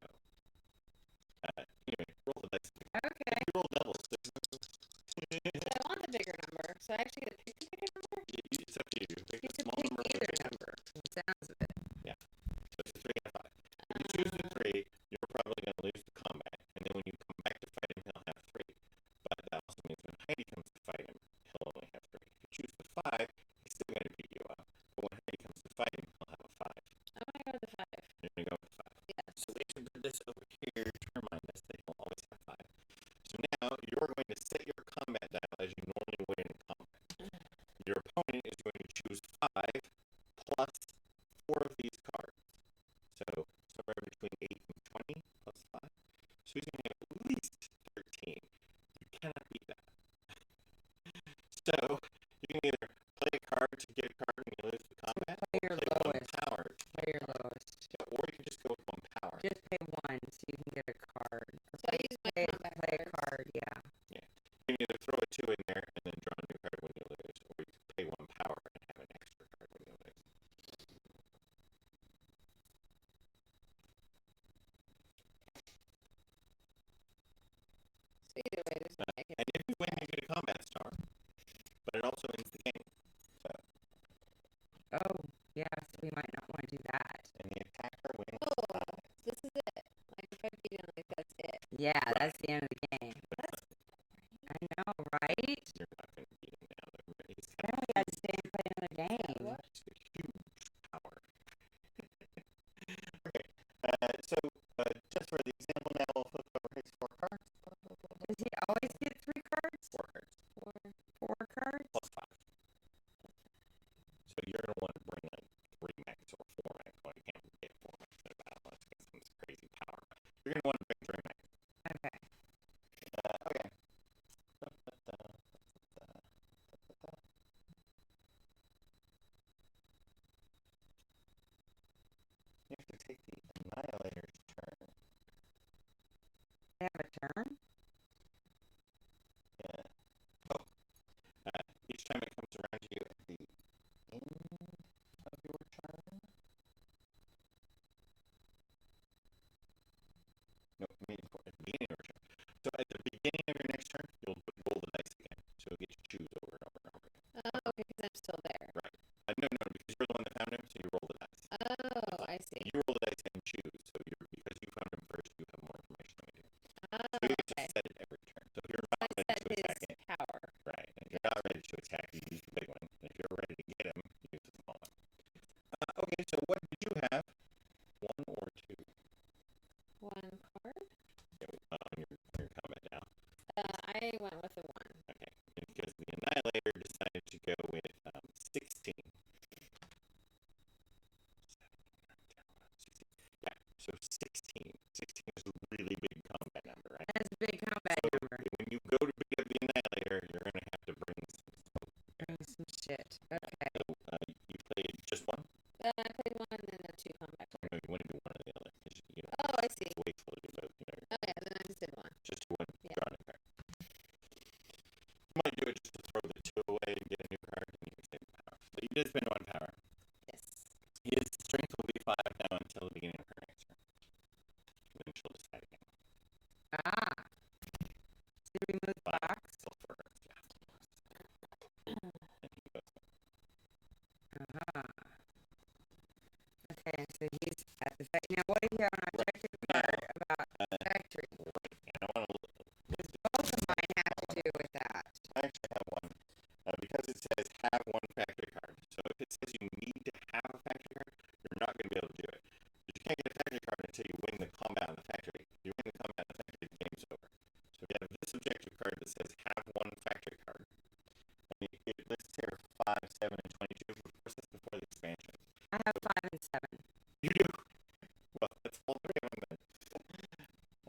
anyway, roll the dice. Okay. If you roll doubles, But I want the bigger number, so I actually get to pick the bigger number? it's up to you. Pick You a can small pick number or a either big number. It sounds of it. So it's a 3 and a 5. If you choose the 3, you're probably going to lose the combat, and then when you come back to fight him, he'll have 3. But that also means when Heidi comes to fight him, he'll only have 3. If you choose the 5, he's still going to beat you up. But when Heidi comes to fight him, he'll have a 5. I'm gonna go with the 5. You're going to go with the 5. Yes. So they should put this over here to remind us that he'll always have 5. So now you're going to set your combat dial as you normally would in combat. Your opponent is going to choose 5 plus 4 of these cards. So somewhere between 8 and 20 plus 5. So he's going to have at least 13. You cannot beat that. So you can either play a card to get a card and you lose the combat, Play or your play lowest. 1 power. Play your lowest. Or you can just go with 1 power. Just pay 1 so you can get a card. Or So I use my combat play a cards. card, yeah. You can either throw a 2 in there and then draw a new card when you lose, or you can pay 1 power and have an extra card when you lose. So either way, there's no making. And if you win, you get a combat star. But it also ends the game. So, Oh, yeah, so we might not want to do that. and the attacker wins. Oh, this is it. Like if I beat him, like that's it. Yeah, that's the end of the game. I know, right? You're not going to beat him now. He's Then we had to stay and play another game. What? a huge power. Okay. So, just for the example now, we'll flip over his 4 cards. Does he always get 3 cards? 4 cards. 4 cards? Plus 5. So you're going to want to bring like 3 max or 4 max. Well, you can't get 4 max in a battle. That's some crazy power. You're going to want to bring 3 max. Okay. Okay. You have to take the Annihilator's turn. They have a turn? Yeah. Oh. Each time it comes around to you at the end of your turn. No, I mean at the beginning of your turn. So at the beginning of your next turn, you'll roll the dice again. So you'll get to choose over and over and over again. Oh, okay, because I'm still there. Right. No, because you're the one that found him, so you roll the dice. Oh, I see. You roll the dice and choose. So because you found him first, you have more information than we do. Oh, So you get to okay. set it every turn. So if you're I not ready set to attack his it, power. right? If you're not ready to attack, you use the big one. And if you're ready to get him, you use the small one. Okay, so what did you have? 1 or 2? 1 card. On your comment now. I went with the 1. Okay, because the Annihilator decided to go with 16. 16. at the factory. Now, what if you have an objective card about factory? And I want to. Both of mine have to do with that. I actually have one. Because it says have one factory card. So if it says you need to have a factory card, you're not going to be able to do it. But you can't get a factory card until you win the combat in the factory. You win the combat in the factory, the game's over. So if you have this objective card that says have one factory card, and it lists here 5, 7, and 22. Of course, that's before the expansion. I have 5 and 7. You do? Well, that's all 3 of them then.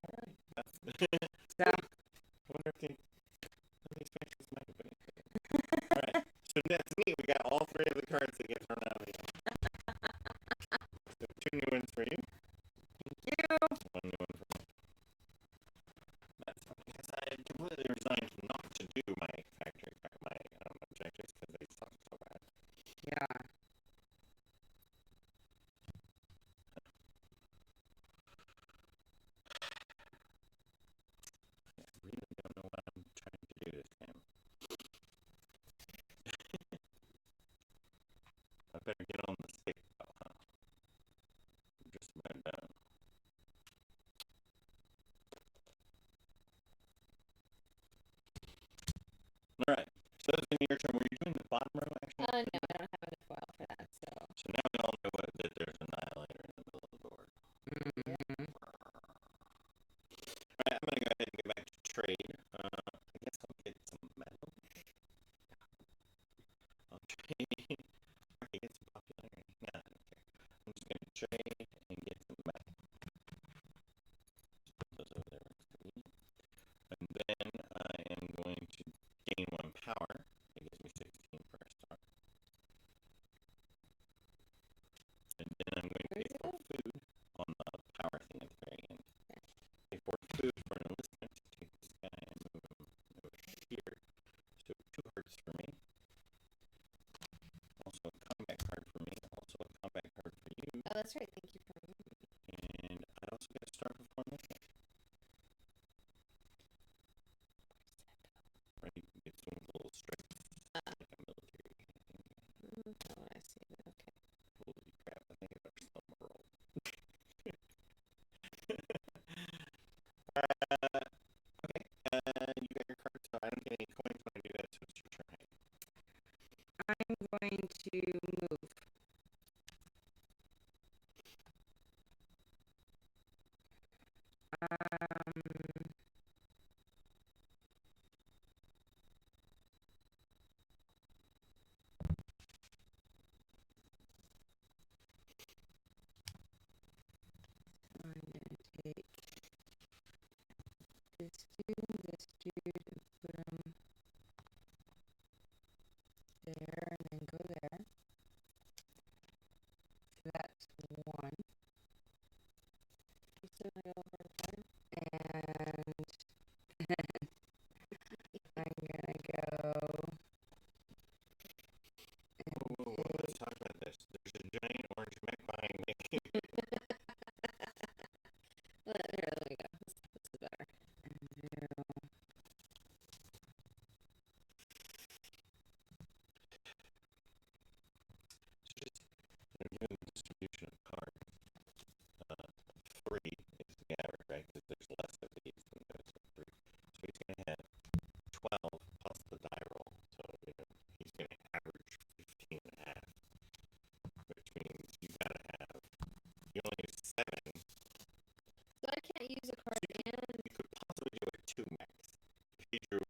All right. That's So, I wonder if the expansions might have been. All right. So that's neat. We got all 3 of the cards that get thrown out again. So 2 new ones for you. thank you. 1 new one for me. That's funny because I had completely resigned not to do my factory, my objectives because they suck so bad. Yeah. I really don't know what I'm trying to do this time. I better get on the stick though, huh? I'm just about done. Alright, so that's in your turn. Were you doing the bottom row actually? No, I don't have enough foil for that, so. So now we all know that there's an annihilator in the middle of the board. Mm-hmm. Alright, I'm gonna go ahead and get back to trade. I guess I'll get some metal. I'll trade. Okay, get some popularity. Nah, I don't care. I'm just gonna trade and get some metal. Just put those over there next to me. And then I am going to gain 1 power. It gives me 16 for a start. And then I'm going to pay for food on the power thing at the very end. Pay for food for an enlistment. Take this guy and move him over here. So 2 hearts for me. Also a combat card for me. Also a combat card for you. Oh, that's right. Thank you for remembering. And I also get a start before mission. Right, you can get some little strips. Like a military thing. Oh, I see. Okay. Holy crap, I think I better sell my roll. Okay, you got your card, so I don't get any coins when I do that, so it's your turn. I'm going to move. I'm going to take this dude, and put him there, and then go there. So that's 1. You still gonna go over a card? And I'm gonna go. Whoa, let's talk about this. There's a giant orange mech behind me. Well, here, there we go. This is better. Given the distribution of cards, 3 is the average, right? Because there's less of these than there's 3. So he's going to have 12 plus the die roll. So he's going to average 15 and a half, which means you got to have, you only use 7. So I can't use a card and. You could possibly do it 2 max if he drew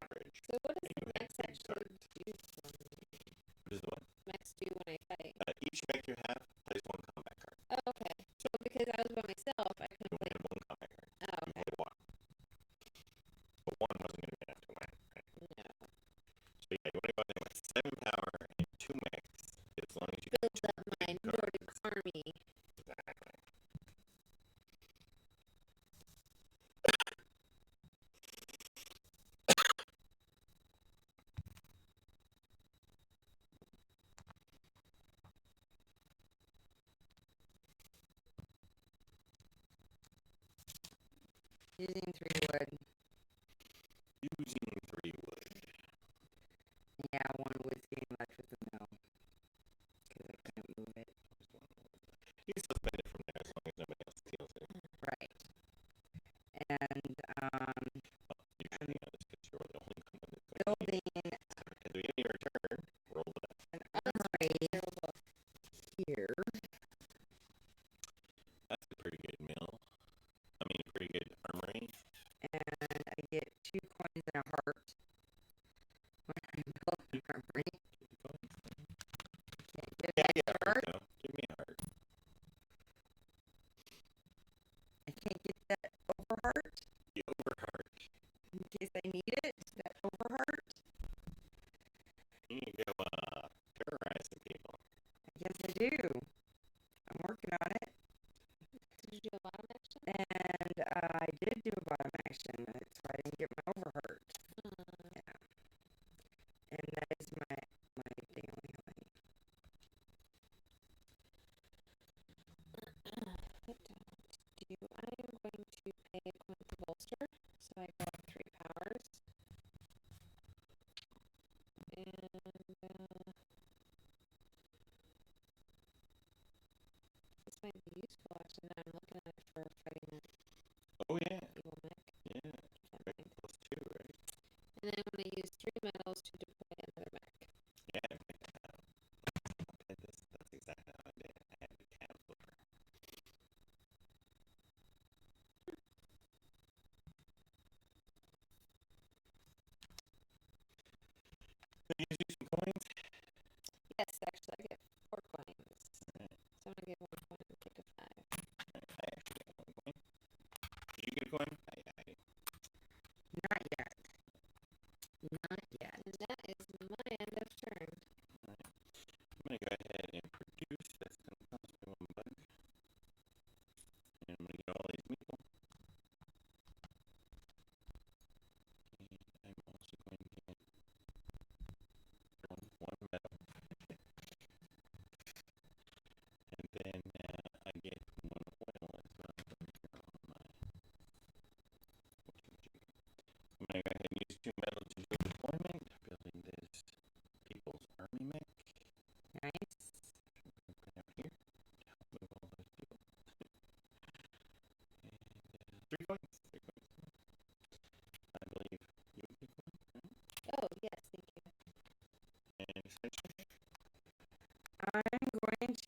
average. So what does and the you had max 3 actually cards. do for me? What is the one? Max do when I fight? Each mech you have plays 1 combat card. Oh, okay. So because I was by myself, I You couldn't only play. have 1 combat card. Oh, You okay. play 1. But 1 wasn't going to be enough to win, right? No. So yeah, you want to go in there with 7 power and 2 mechs, as long as you get Builds 2 up my big Nordic cards. army. Exactly.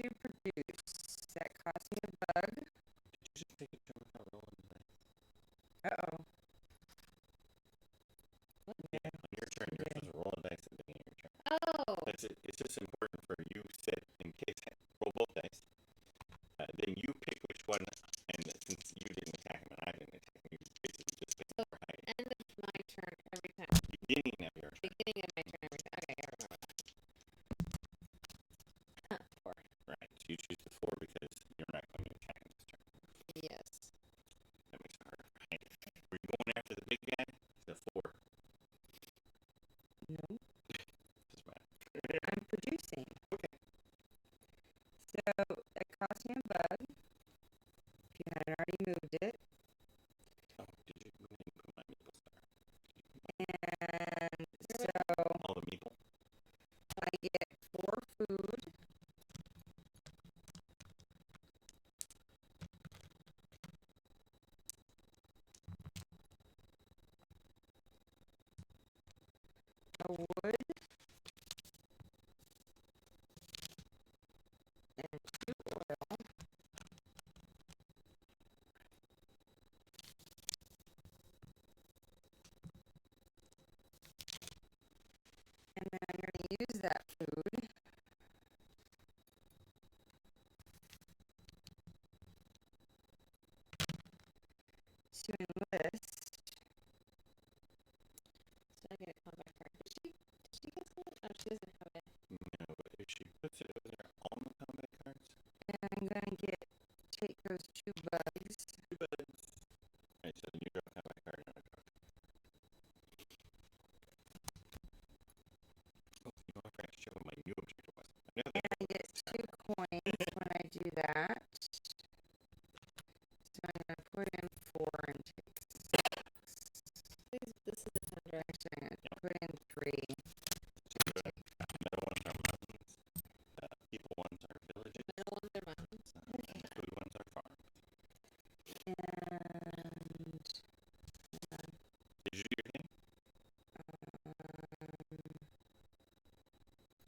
to produce. That cost me a bug. Did you just take a turn without rolling the dice? Uh-oh. Yeah, on your turn, you're supposed to roll a dice at the beginning of your turn. Oh. That's it. It's just important for you sit in case roll both dice. Then you pick which one, and since you didn't attack him and I didn't attack him, you basically just pick for hiding. End of my turn every time. Beginning of your turn. Beginning of my turn every time. Okay, I remember that. 4. Right. So you choose the 4 because you're not going to attack him this turn. Yes. That makes it harder. Right. Were you going after the big guy? The 4. No. Doesn't matter. I'm producing. Okay. So that cost me a bug. If you hadn't already moved it. Oh, did you go ahead and put my meeple star? And so All the meeple? I get 4 food. A wood. And 2 oil. And then I'm going to use that food to enlist. So I get a combat card. Did she get that? Oh, she doesn't have it. No, but if she puts it over there on the combat cards, And I'm going to take those 2 bugs. 2 bugs. Alright, so then you draw a combat card and a card. Oh, you know, I forgot to check what my new objective was. I know And I get 2 coins when I do that. So I'm going to put in 4 and take 6. Please, this is the thunder. Actually, I'm going to put in 3. Metal ones are mountains. People ones are villages. Middle ones are mountains. And food ones are farms. And Did you do your thing?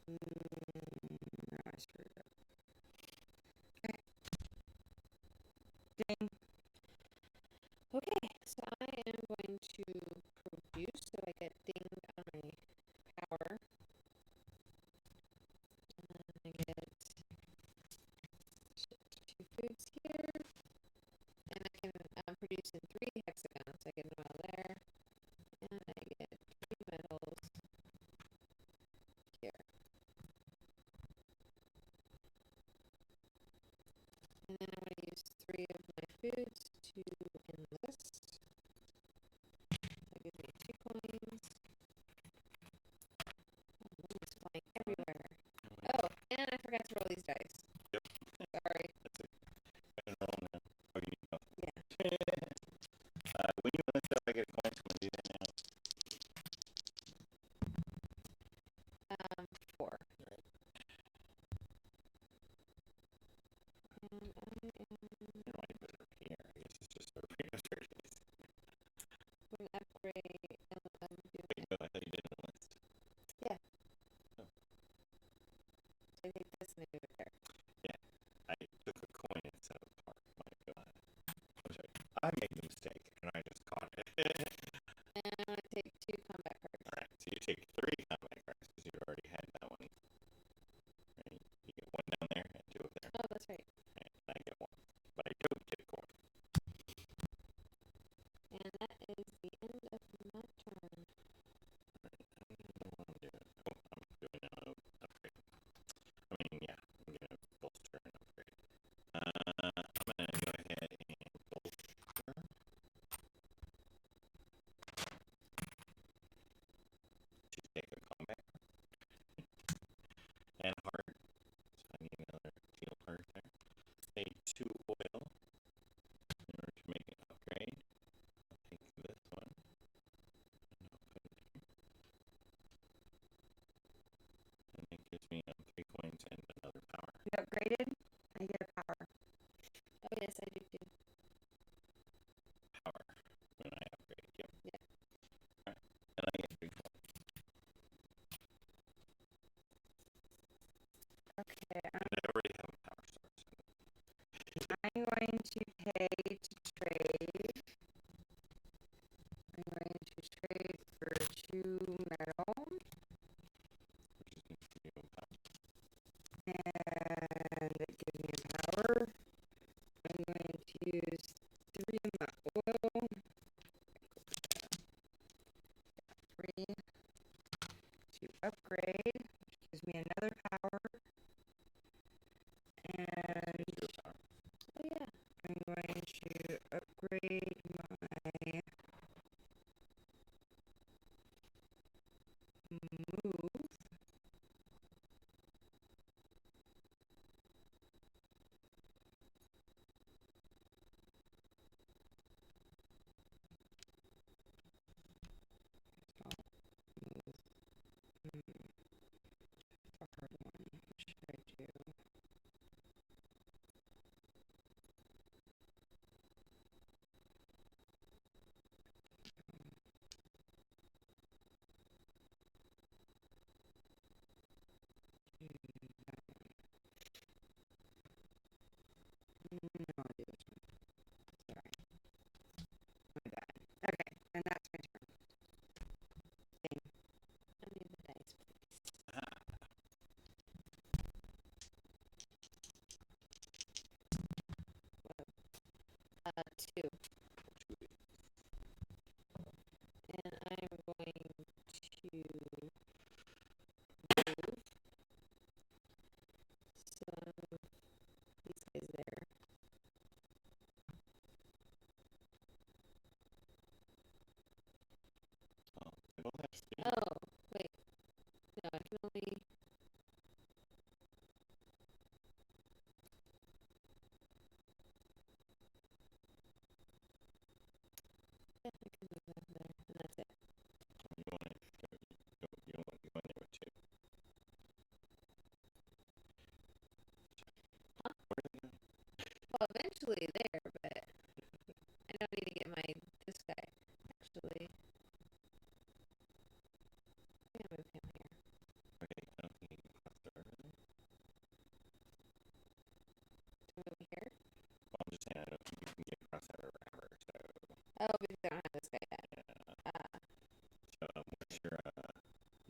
no, I screwed it up. Okay. Ding. Okay, so I am going to produce, so I get dinged on my power. And then I get 2 foods here. And I can produce in 3 hexagons. I get an oil there. And I get 3 metals here. And then I'm going to use 3 of my foods to enlist. That gives me 2 coins. Oh, money is flying everywhere. Oh, and I forgot to roll these dice. Yep. Sorry. That's it. I don't know now. Oh, you need to go. Yeah. When you want to throw, I get a coin, so I'm going to do that now. 4. Right. And I am You know, I put it over here. I guess it's just over here. going to upgrade. Wait, no, I thought you did a list. Yeah. Oh. So I take this and I move it there. I'm going to pay to trade. I'm going to trade for 2 metal. And it gives me a power. I'm going to use 3 of my oil. 3 to upgrade, which gives me another power. And Oh yeah. I'm going to upgrade my move. A hard one. What should I do? No, I'll do this one. Sorry. My bad. Okay, and that's my turn. Dang. I need the dice, please. 2. And I'm going to move some of these guys there. Oh, wait. No, I can only... Yeah, I can move that there, and that's it. You want there with 2. Huh? Where are they going? Well, eventually there, but I don't need to get this guy. Actually, I'm gonna move him here. Okay, I don't think you can cross there. To move me here. Well, I'm just saying I don't think you can get across that river ever, so... Oh, because I don't have this guy yet. Yeah. So, what's your,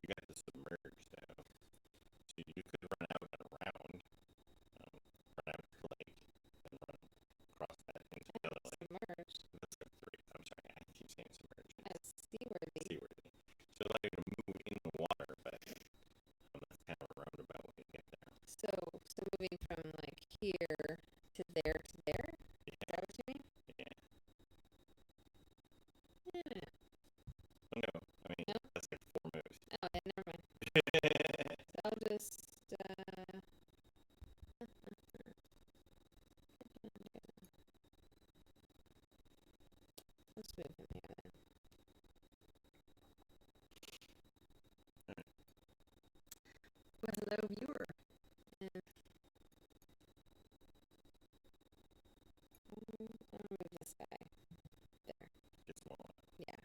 you got to submerge, though. So you could run out and around, run out to the lake, and run across that into the other lake. Submerged. That's like 3. I'm sorry, I keep saying submerge. That's seaworthy. Seaworthy. So allow you to move in the water, but that's kind of a roundabout way to get there. So moving from like here to there to there? Yeah. Is that what you mean? Yeah. Yeah. Oh, no, I mean, No? that's like 4 moves. Oh, yeah, never mind. So I'll just, let's move him here then. Well, hello, viewer. Yeah. I'll remove this guy. There. Get some more. Yeah.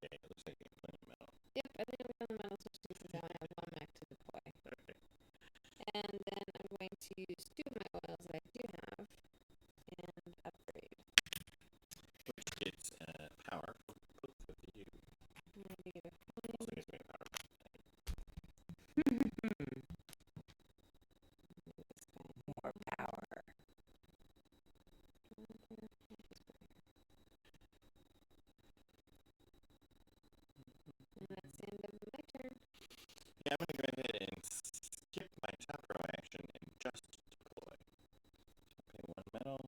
Okay, it looks like you have plenty of metal. Yep, I think I'm on the metal switch since I only have 1 mech to deploy. Okay. And then I'm going to use 2 of my oils that I do have and upgrade. Which gets power for both of you. Negative Also 1. gives me power. More power. And that's the end of my turn. Yeah, I'm going to go ahead and skip my top row action and just deploy. Okay, 1 metal.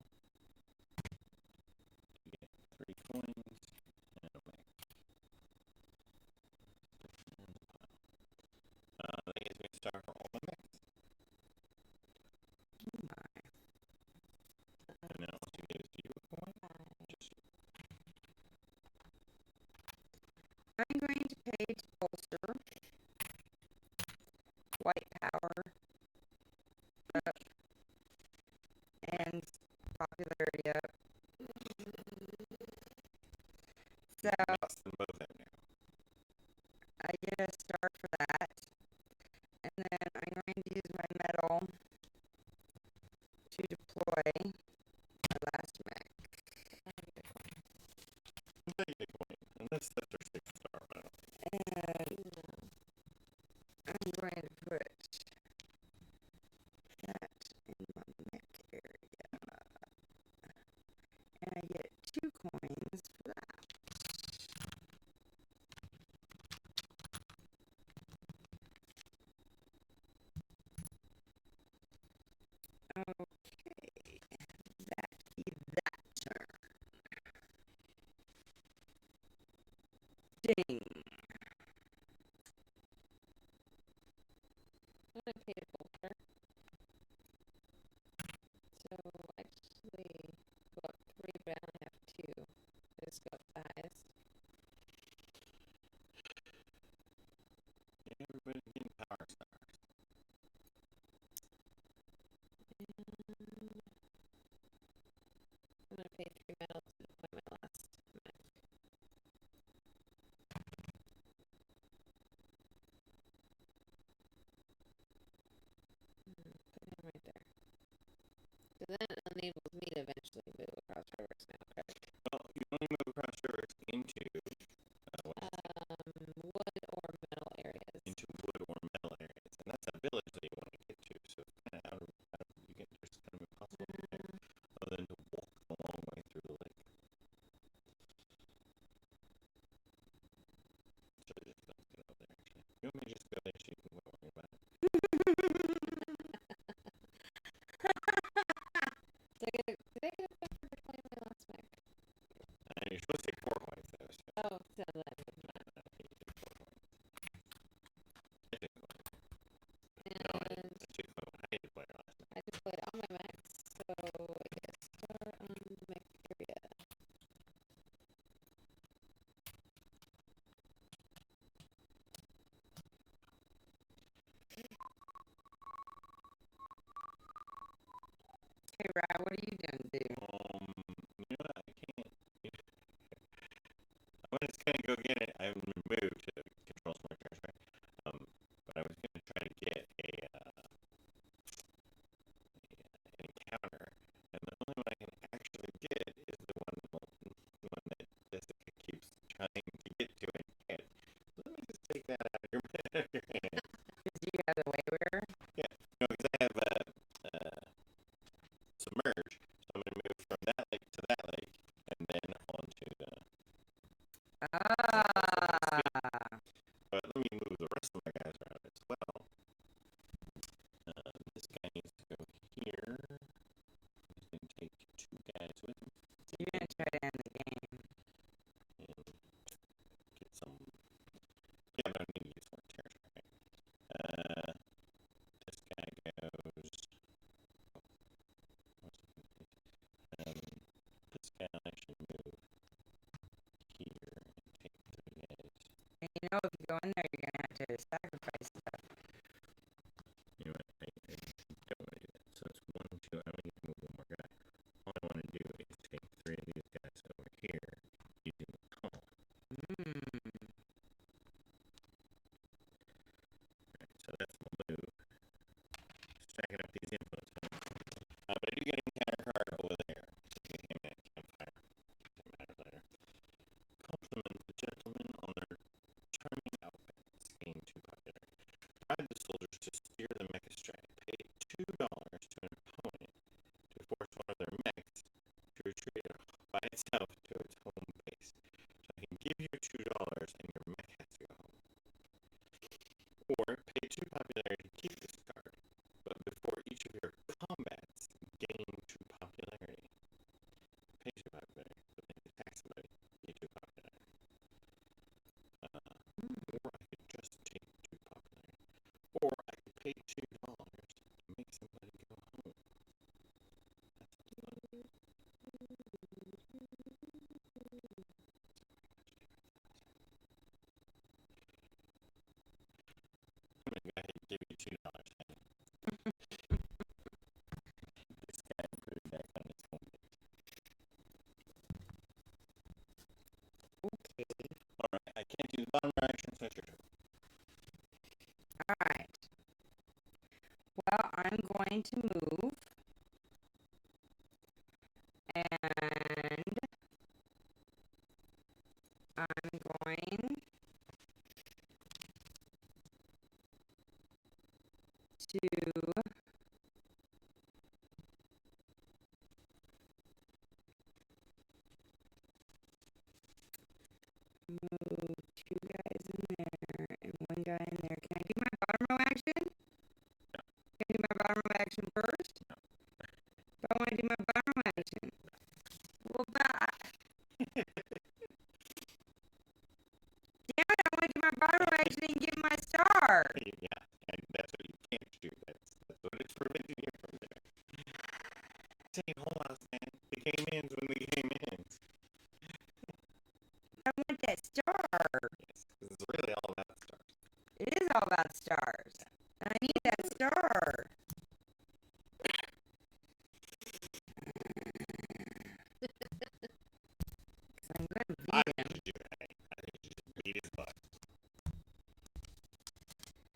You get 3 coins. And a mech. That gives me a star for all my mechs. Oh my. And then it also gives you a coin. Just I'm going to pay to bolster. White power. Up. And popularity up. So lost them both there now. I get a star for that. And then I'm going to use my metal to deploy deploy our last mech. Unless that's our 6-star medal. And I'm going to put that in my mech area. And I get 2 coins for that. Okay, that be that turn. Ding. I'm gonna pay a bolter. So actually go up 3, but I only have 2. Let's go up the highest. Yeah, everybody's getting power stars. And I'm gonna pay 3 metal to deploy my last mech. Put him right there. So then it enables me to eventually move across rivers now, correct? Well, you only move across rivers into Wood or metal areas. into wood or metal areas, and that's a village that you want to get to. So it's kind of out of you get there's kind of impossible to get there, other than to walk the long way through the lake. So just let's get over there. Actually, you want me to just go there so you can worry about it? Did I get a point for deploying my last mech? You're supposed to take 4 points though. So. Oh, so that. I deployed all my mechs, so I get a star on the mech area. Hey, Rad, what are you gonna do? You know what? I can't. I was just gonna go get it. I haven't moved to control smart cars, right? But I was gonna try to get an encounter, and the only one I can actually get is the one that Jessica keeps trying to get to and can't. So let me just take that out of your hand. Because you have the waywearer? Yeah, no, because I have submerge, so I'm gonna move from that lake to that lake, and then onto the. But let me move the rest of my guys around as well. This guy needs to go here. He's going to take 2 guys with him. So you're going to try to end the game. And get some. Yeah, but I need to use more territory. This guy goes. This guy will actually move here and take 3 guys. And you know, if you go in there, you're going to have to sacrifice stuff. You know what? I don't want to do that. So it's 1, 2. I need to move 1 more guy. All I want to do is take 3 of these guys over here using the tunnel. Alright, so that's the move. Stacking up these influence points. But I do get an encounter card over there. So get him at campfire. Doesn't matter later. Compliment the gentlemen on their charming outfits. Gain 2 popularity. Guide the soldiers to steer the mech astray. Pay $2 to an opponent to force one of their mechs to retreat by itself to its home base. So I can give you $2 and your mech has to go home. Or pay 2 popularity to keep this card, but before each of your combats, gain 2 popularity. Pay 2 popularity, but then attack somebody, get 2 popularity. Or I could just take 2 popularity. Or I could pay $2 to make somebody go home. That sounds fun. I'm gonna go ahead and give you $2. This guy put it back on his home base. Okay. Alright, I can't do the bottom action, so it's your turn. Alright. And I'm going to move two guys in there and one guy in there. Can I do my bottom row action? Can I do my bottom row action first? But I want to do my bottom row action. Well, damn it, I want to do my bottom row action and get my star. Yeah, and that's what you can't do. That's what it's preventing you from doing. Saying whole house, man. The game ends when the game ends. I want that star. Yes, this is really all about stars. It is all about stars. And I need that star. I'm going to beat him. I think you should beat his butt.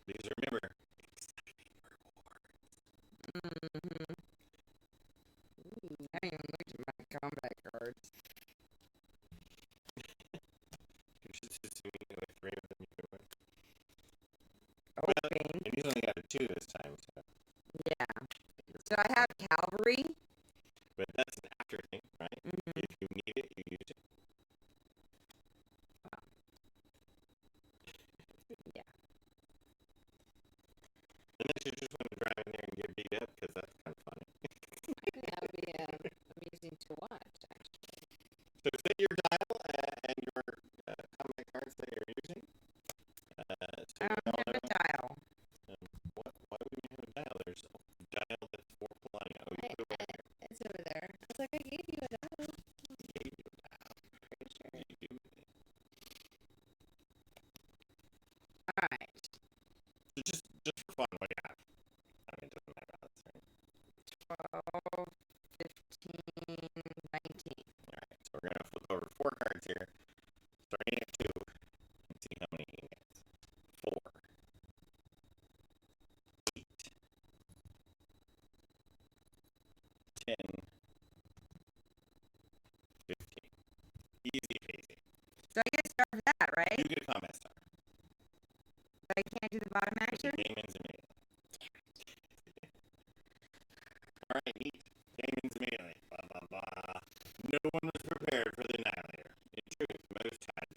Because remember, exciting rewards. Mm-hmm. I didn't even look at my combat cards. You're just assuming you have 3 of them either way. Okay. And he's only got a 2 this time, so. Yeah. So I have cavalry. But that's an after thing, right? Mm-hmm. If you need it, you use it. Yeah. Unless you just want to drive in there and get beat up, because that's kind of funny. I think that would be amusing to watch, actually. So set your dial and your combat cards that you're using. So I don't have a dial. Why would you have a dial? There's a dial that's for flying. Oh, you put it right there. It's over there. I was like, I gave you a dial. I gave you a dial. Pretty sure. You do it. Alright. So just for fun, what do you have? I mean, it doesn't matter how it's right. 12, 15, 19. Alright, so we're going to flip over 4 cards here. Starting at 2. And see how many he gets. 4. 8. 10. 15. Easy peasy. So I get a star for that, right? You get a combat star. But I can't do the bottom The action? game ends immediately. Alright, neat. Game ends immediately. Blah, blah, blah. No one was prepared for the Annihilator. In truth, most had.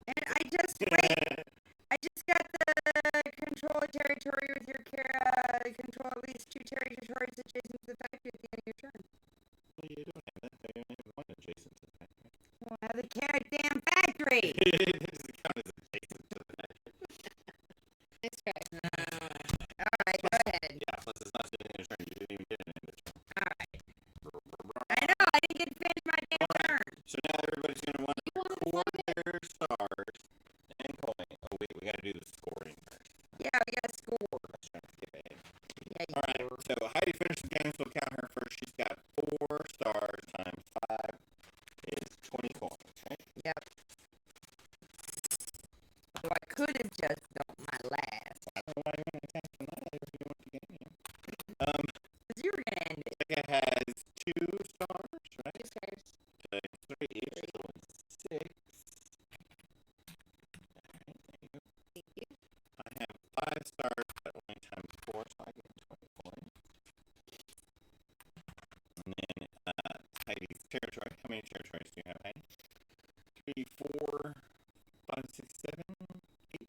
And I just got the control a territory with your control at least 2 territories adjacent to the factory at the end of your turn. Well, you don't have that. You only have 1 adjacent to the factory. Well, I have the damn factory! It doesn't count as adjacent to the factory. Nice try. Alright, go ahead. Yeah, plus it's not sitting in a turn. You didn't even get an end of turn. Alright. I know, I didn't get to finish my damn turn. So now everybody's going to want to record their stars and coin. Oh, wait, we got to do the scoring first. Yeah, we got a score. I was trying to skip ahead. Yeah, you Alright, so Heidi finished the game, so we'll count her first. She's got 4 stars times 5 is 20 coins, right? Yep. So I could have just built my last. I don't know why you want to cast the night if you want to get in. Because you were going to end it. Becca has 2 stars, right? 2 stars. So 3 each, so it's 6. Alright, there you go. Thank you. I have 5 stars, but only times 4, so I get 20 coins. And then Heidi's territory. How many territories do you have, Heidi? 3, 4, 5, 6, 7, 8.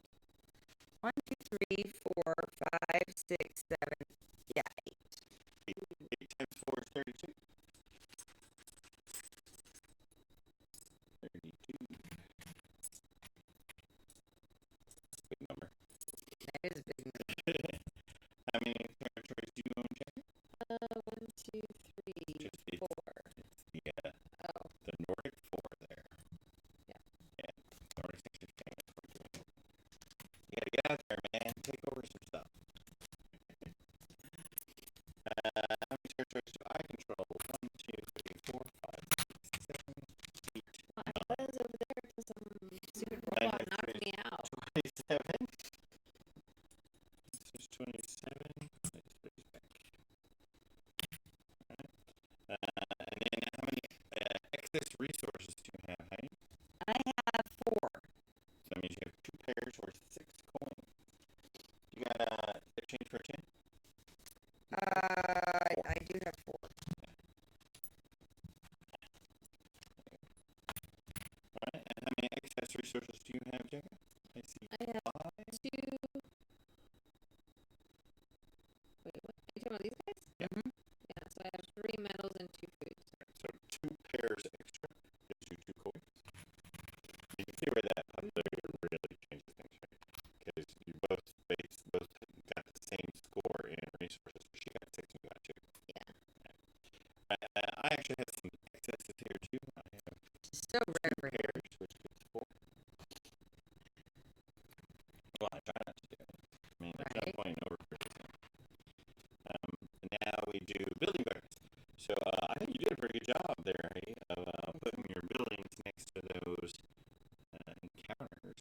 1, 2, 3, 4, 5, 6, 7. Yeah, 8. 8 times 4 is 32. 32. Big number. That is a big number. How many territories do you own, Jackie? 1, 2, 3, Just the, 4. it's the, Oh, the Nordic 4 there. Yeah. Yeah. Nordic 6 is famous for doing it. You gotta get out there, man. Take over some stuff. How many territories do I control? 1, 2, 3, 4, 5, 6, 7, 8. I was over there because some stupid robot knocked me out. 27. This is 27. Let's put these back. Alright. resources do you have, Heidi? I have 4. So that means you have 2 pairs worth 6 coins. You got a change for a 10? I do have 4. Alright, and how many excess resources do you have, Jacob? I see I have 5. 2. Wait, what? Are you talking about these guys? Yeah. Mm-hmm. Yeah, so I have 3 metals and 2 foods. So 2 pairs extra gives you 2 coins. You can see where that popularity really changes things, right? Because you both got the same score in resources. She got 6 and you got 2. Yeah. I actually have some excesses here too. I have So 2 rare for him. pairs, which gives 4. Well, I try not to do it. I mean, there's no point in overproducing. Now we do building bonus. So I think you did a pretty good job there, Heidi, of putting your buildings next to those encounters.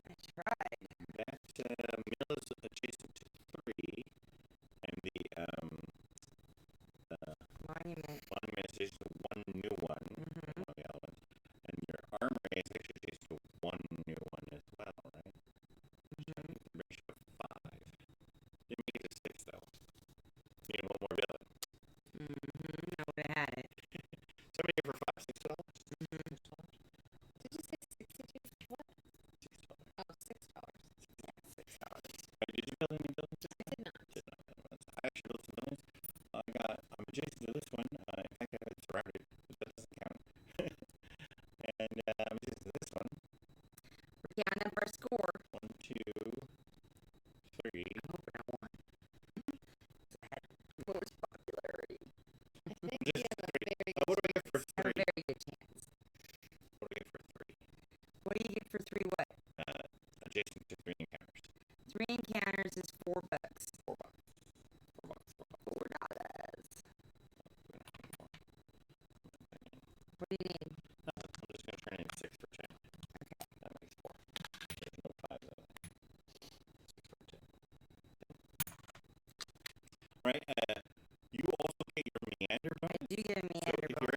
I tried. That mill is adjacent to 3, and the Monument. monument is adjacent to 1 new one, Mm-hmm. one of the other ones, and your armory is actually adjacent to 1 new one as well, right? Mm-hmm. The ratio of 5. Didn't make it to 6 though. You need 1 more building. Mm-hmm. I would have had it. Somebody here for $5, $6? Mm-hmm. Did you say 62? What? $6. Oh, $6. Yeah, $6. Did you build any buildings? I did not. Did not build ones. I actually built some buildings. I'm adjacent to this one. In fact, I have it surrounded, but that doesn't count. And I'm adjacent to this one. We're counting up our score. 1, 2, 3. I'm hoping I won. So I had most popularity. I think Just you have a 3. very What do good I get for I have 3? a very good chance. What do I get for 3? What do you get for 3 what? Adjacent to 3 encounters. 3 encounters is $4. $4. $4. $4. What do you need? I'm just going to turn in 6 for 10. Okay. That makes 4. There's no 5 though. 6 for 10. Right? You also get your meander I bonus. do get a So meander if you bonus.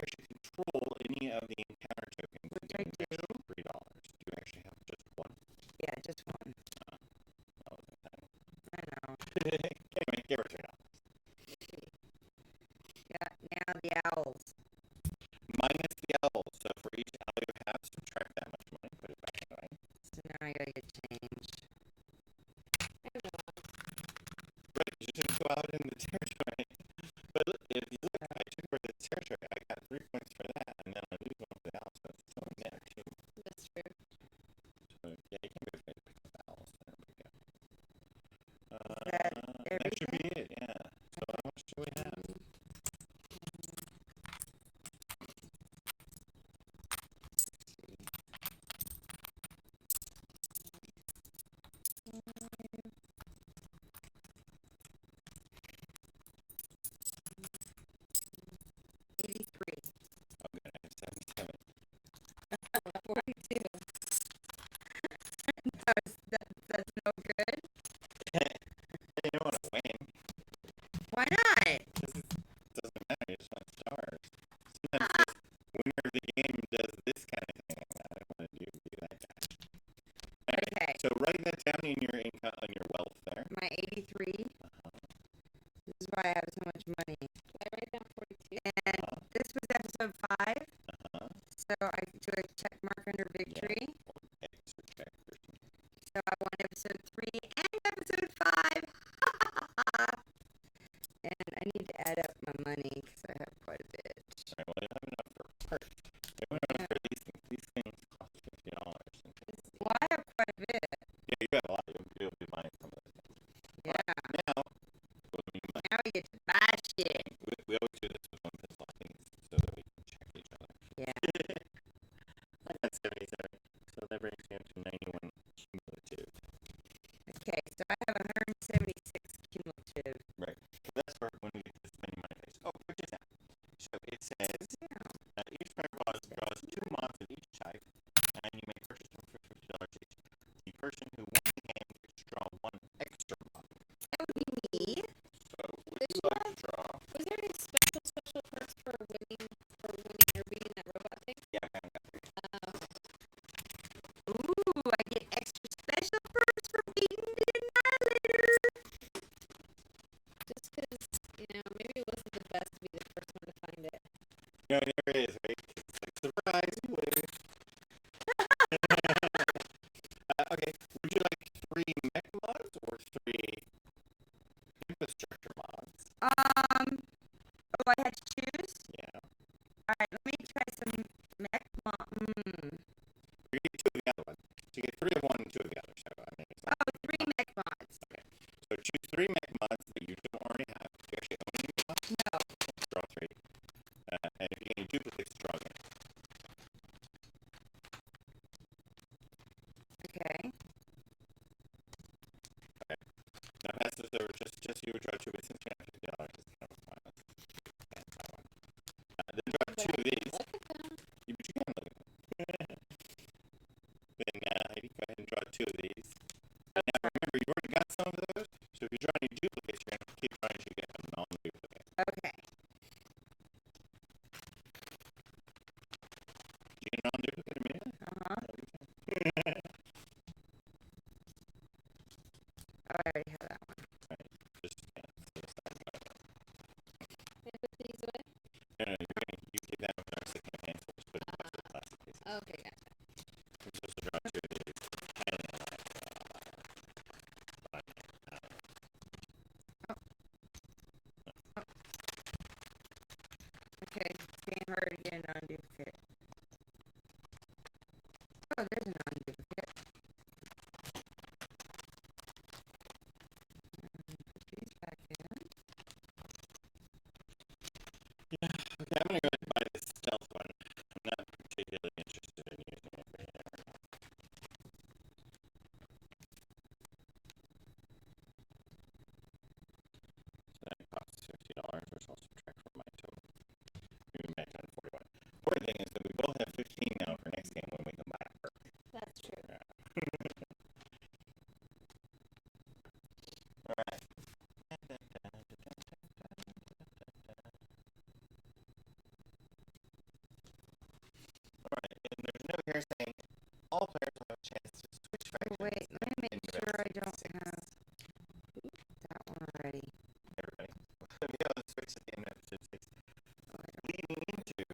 actually control any of the encounter tokens, Which you I get an do. extra $3. Do you actually have just 1? Yeah, just 1. That wasn't that. I know. Anyway, give her $3. Yeah, now the owls. Minus the owl. So for each owl you have, subtract that much money, put it back in, right? So now I gotta get changed. Right, you just go out in the territory. But look, if you look, I took over the territory. I got 3 points for that, and then I lose 1 for the owl, so it's only net 2. That's true. So yeah, you can go ahead and pick up owls. There we go. that That should be it, yeah. So how much do we have? I'm gonna have 77. 42. That's no good. You don't want to win. Why not? It doesn't matter. You just want stars. Sometimes this winner of the game does this kind of thing. I want to do that guy. Anyway, Okay. so write that down in your income, on your wealth there. My 83. This is why I have so much money. Did I write down 42? And this was episode 5. So I do a check mark under victory. Extra check or something. So I won episode 3 and episode 5. And I need to add up my money because I have quite a bit. Alright, well, you don't have enough for parts. You don't have enough for these things. These things cost $50. Well, I have quite a bit. Yeah, you have a lot. You'll be buying some of those things. Yeah. Now, well, I mean, Now we get to buy shit. we always do this with 1 pencil, I think, so that we can check each other. Yeah. I got 77, so that brings me up to 91 cumulative. Okay, so I have 176 cumulative. Right. So that's where when we get this many money phase. Oh, check this out. okay, gotcha. I'm supposed to draw 2 of these. Highly Okay, scan hard again, non-duplicate. Oh, there's a non-duplicate. Put these back in. Yeah, okay, I'm going to go ahead and buy this stealth one. I'm not particularly interested in using it right now. So that costs $50, which I'll subtract from my total. Maybe back down to 41. Important thing is that we both have 15 now for next game when we come back. That's true. Yeah. Alright. Alright, and there's a note here saying all players will have a chance to switch factions. Oh, wait, let me make sure I don't 6. have that one already. Everybody. We have to switch at the end of episode 6. Leading into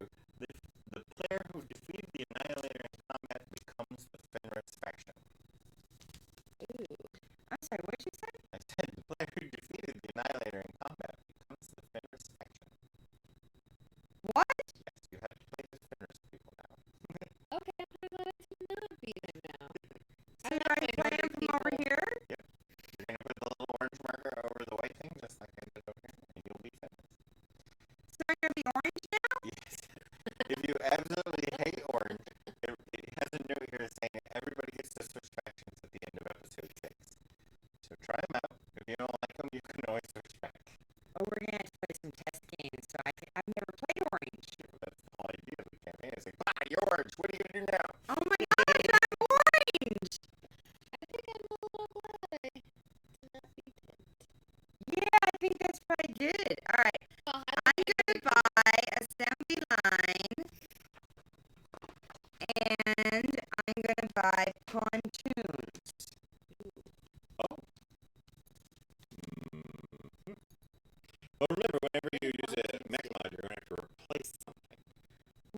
the player who defeated the Annihilator in combat becomes the Fenris faction. Ooh. I'm sorry, what did you say? I said the player who defeated the Annihilator in combat becomes the Fenris faction. What? Yes, you have to play with Fenris people now. Okay, I'm kind of glad I did not beat him now. So do I play him from over here? Yep. You're going to put the little orange marker over the white thing, just like I did over here, and you'll be Fenris. So I'm going to be orange now? Yes. If you absolutely hate orange, it has a note here saying everybody gets to switch factions at the end of episode 6. So try them out. If you don't like them, you can always switch back. Oh, we're going to have to play some test games. So I've never played orange. That's the whole idea of the campaign. It's like, you're orange. What are you going to do now? Oh my gosh, I'm orange! I think I'm a little glad I did not beat him. Yeah, I think that's probably good. All right, Well, I'm going to buy assembly line, and I'm going to buy pontoons. Oh. Well, remember, whenever you use a mech mod, you're going to have to replace something.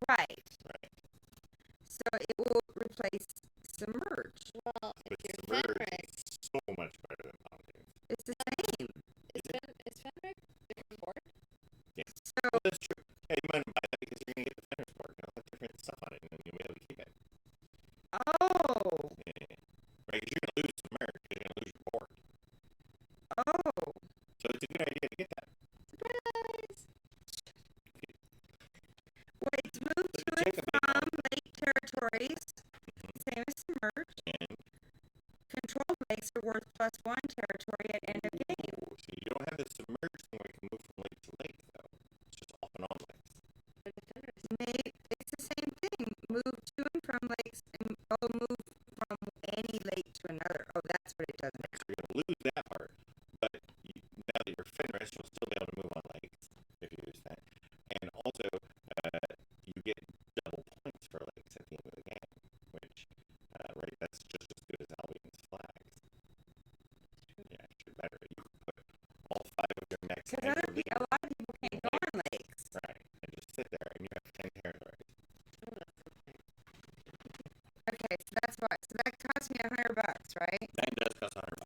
Right. Right. So it will replace submerge. well, if But you're Submerge Fenris, is so much better than Pontoons. It's the same. is Fenris different board? Yes. So Well, that's true. Hey, you might buy that because you're going to get the Fenris board. It'll have different stuff on it, and then you'll be able to keep it. oh, Yeah. Right, because you're going to lose Submerge. You're going to lose your board. oh. So it's a good idea to get that. Surprise! Wait, move to and from lake territories. Same as submerge. And Controlled lakes are worth +1 territory at end of game. so you don't have the Submerge thing where you can move from lake to lake, though. It's just off and on lakes. For the Fenris. It's the same thing. Move to and from lakes, and move from any lake to another. Oh, that's what it does now. So you're going to lose that part. But now that you're Fenris, you'll still be able to move on lakes if you use that. And also, you get double points for lakes at the end of the game, which, right, that's just as good as Albion's flags. Yeah, actually better. You can put all 5 of your mechs Because and your a lot of people can't go on lakes. right, and just sit there, and you have 10 territories. Oh, that's okay. Okay, so that's what. So that cost me $100, right? That does cost $100.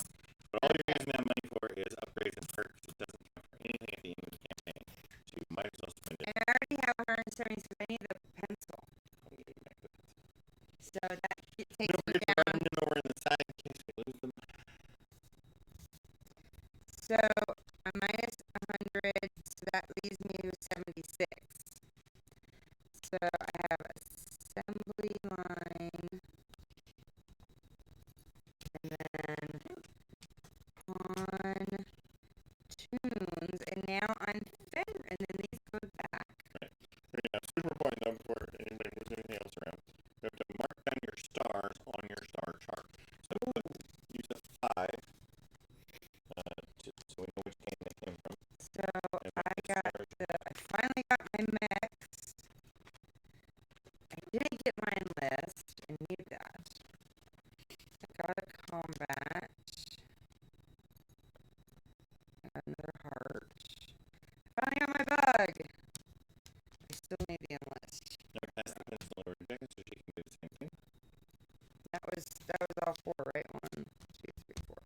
But all you're using that money for is upgrades and perks. It doesn't count for anything at the end of the campaign. So you might as well spend it. And I already have 170, so I need a pencil. I'll get you back the pencil. So that takes Don't me forget to down. run them over in the side in case we lose them. So I'm minus 100, so that leaves me with 76. So I have assembly line, and then pontoons, and now I'm Fenris, and then these go back. Right. Yeah, super important though before anybody moves anything else around. You have to mark down your stars on your star chart. So use a 5 so we know which game they came from. So I finally got my mechs. I didn't get my enlist. I need that. I got a combat. Another heart. Finally got my bug. I still need the enlist. Now pass the pencil over to Becca so she can do the all 4, right? 1, 2, 3, 4.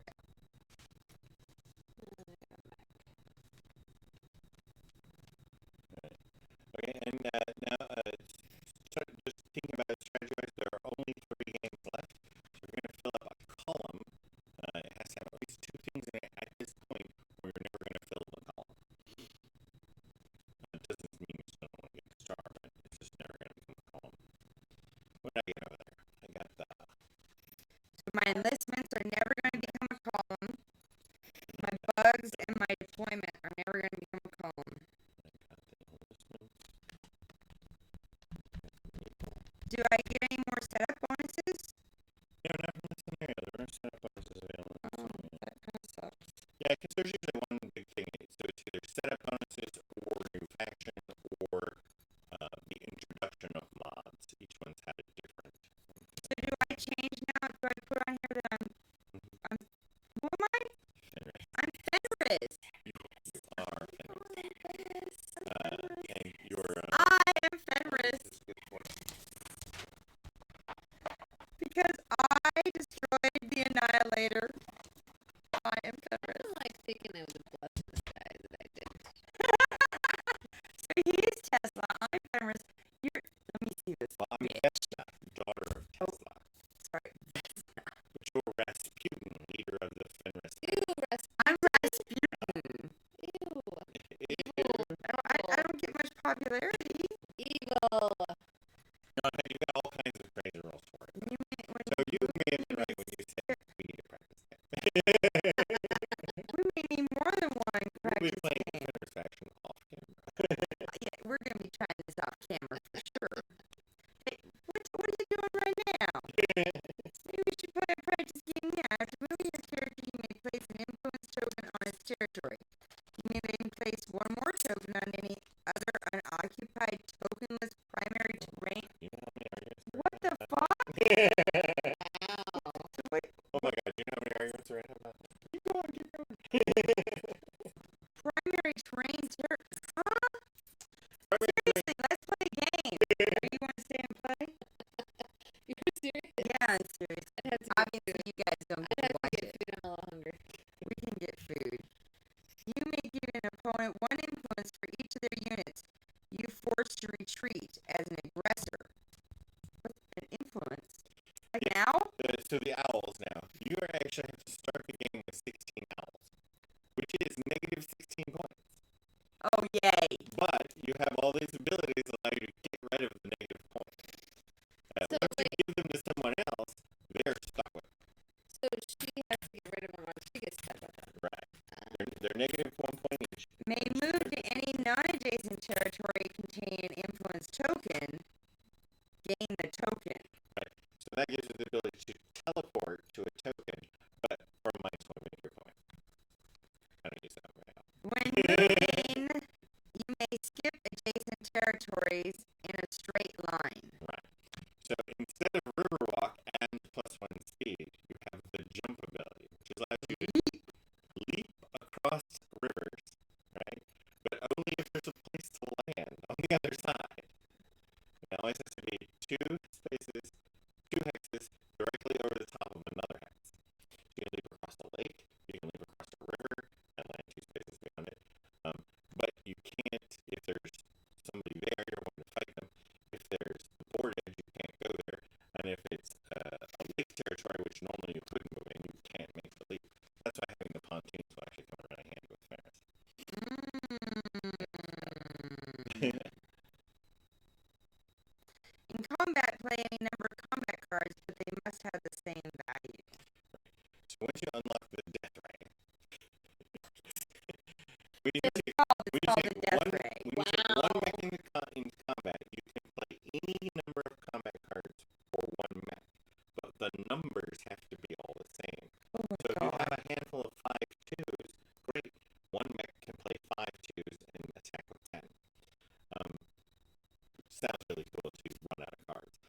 Okay, and now just thinking about it strategy-wise, there are only 3 games left. So we're going to fill up a column. It has to have at least 2 things in it at this point, or you're never going to fill the column. It doesn't mean you still don't want to get a star, but it's just never going to become a column. What did I get over there? I got the... So my enlistments are never going to become a column. My bugs and my deployment are never going to become a column. Do I get any more setup bonuses? No, not in this scenario. There are no setup bonuses available. Oh, that kind of sucks. Yeah, because there's usually one big thing. So it's either setup bonuses or new faction or the introduction of mods. Each one's had a different. So do I change now? Do I put on here that I'm who am I? Fenris. I'm Fenris. You are Fenris. And you're... I am Fenris. Because I destroyed the Annihilator. I am Fenris. I don't like thinking I was a blessed guy that I didn't. So he's Tesla. I'm Fenris. Let me see this. Well, I'm Vesna, daughter of Tesla. Sorry. But you're Rasputin, leader of the Fenris. Ew, I'm Rasputin. Ew. I don't get much popularity. Evil. No, you got all kinds of crazy rules for it. So you may have been right when you said we need to practice that. We may need more than one We'll practice be playing game. Fenris faction off camera. Yeah, we're going to be trying this off camera for sure. Hey, what are you doing right now? Maybe we should play a practice game now. After moving your character, you may place an influence token on its territory. You may then place one more token on any other unoccupied tokenless primary terrain. You know how many arguments there What the fuck? Ow. Oh my god, you know how many arguments are in about that? Keep going, keep going. Primary terrain huh? Primary Seriously, let's play a game. You want to stay and play? You're serious? Yeah, I'm serious. I'd have to Obviously, you guys don't I'd get to have to watch get it. food. I'm a little hungry. We can get food. You may give an opponent 1 influence for each of their units. You force to retreat as an aggressor. What's an influence? Like Yeah. now? So the owls now. You actually have to start the game with 16 owls, which is negative 16 points. Oh, yay. But you have all these abilities that allow you to get rid of the negative points. So Once you give them to someone else, they're stuck with them. So she has to get rid of them or she gets stuck with them. Right. They're negative 1 point each. May move to any non-adjacent territory containing an influence token. Gain the token. Right. So that gives you the ability to teleport to a token, but for -1 major point. I don't use that right now. When moving, you may skip adjacent territories in a straight line. Right. So instead of Riverwalk and +1 speed, you have the jump ability, which allows you to leap across rivers, right? But only if there's a place to land on the other side. It always has to be 2 spaces, 2 hexes directly over the top of another hex. You can leap across a lake, you can leap across a river, and land 2 spaces beyond it. But you can't, if there's somebody there, you're going to fight them. If there's the board edge, you can't go there. And if it's a lake territory, which normally you couldn't move in, you can't make the leap. That's why having the pontoons will actually come in really handy with Fenris. In combat, play any number of combat cards, but they must have the same value. So once you unlock the death ray, when you It's take called the death one, ray. when you take one mech in combat, you can play any number of combat cards for 1 mech, but the numbers have to be all the same. Oh my So if you god. have a handful of 5 twos, great. 1 mech can play 5 twos and attack with 10. Sounds really cool until you run out of cards.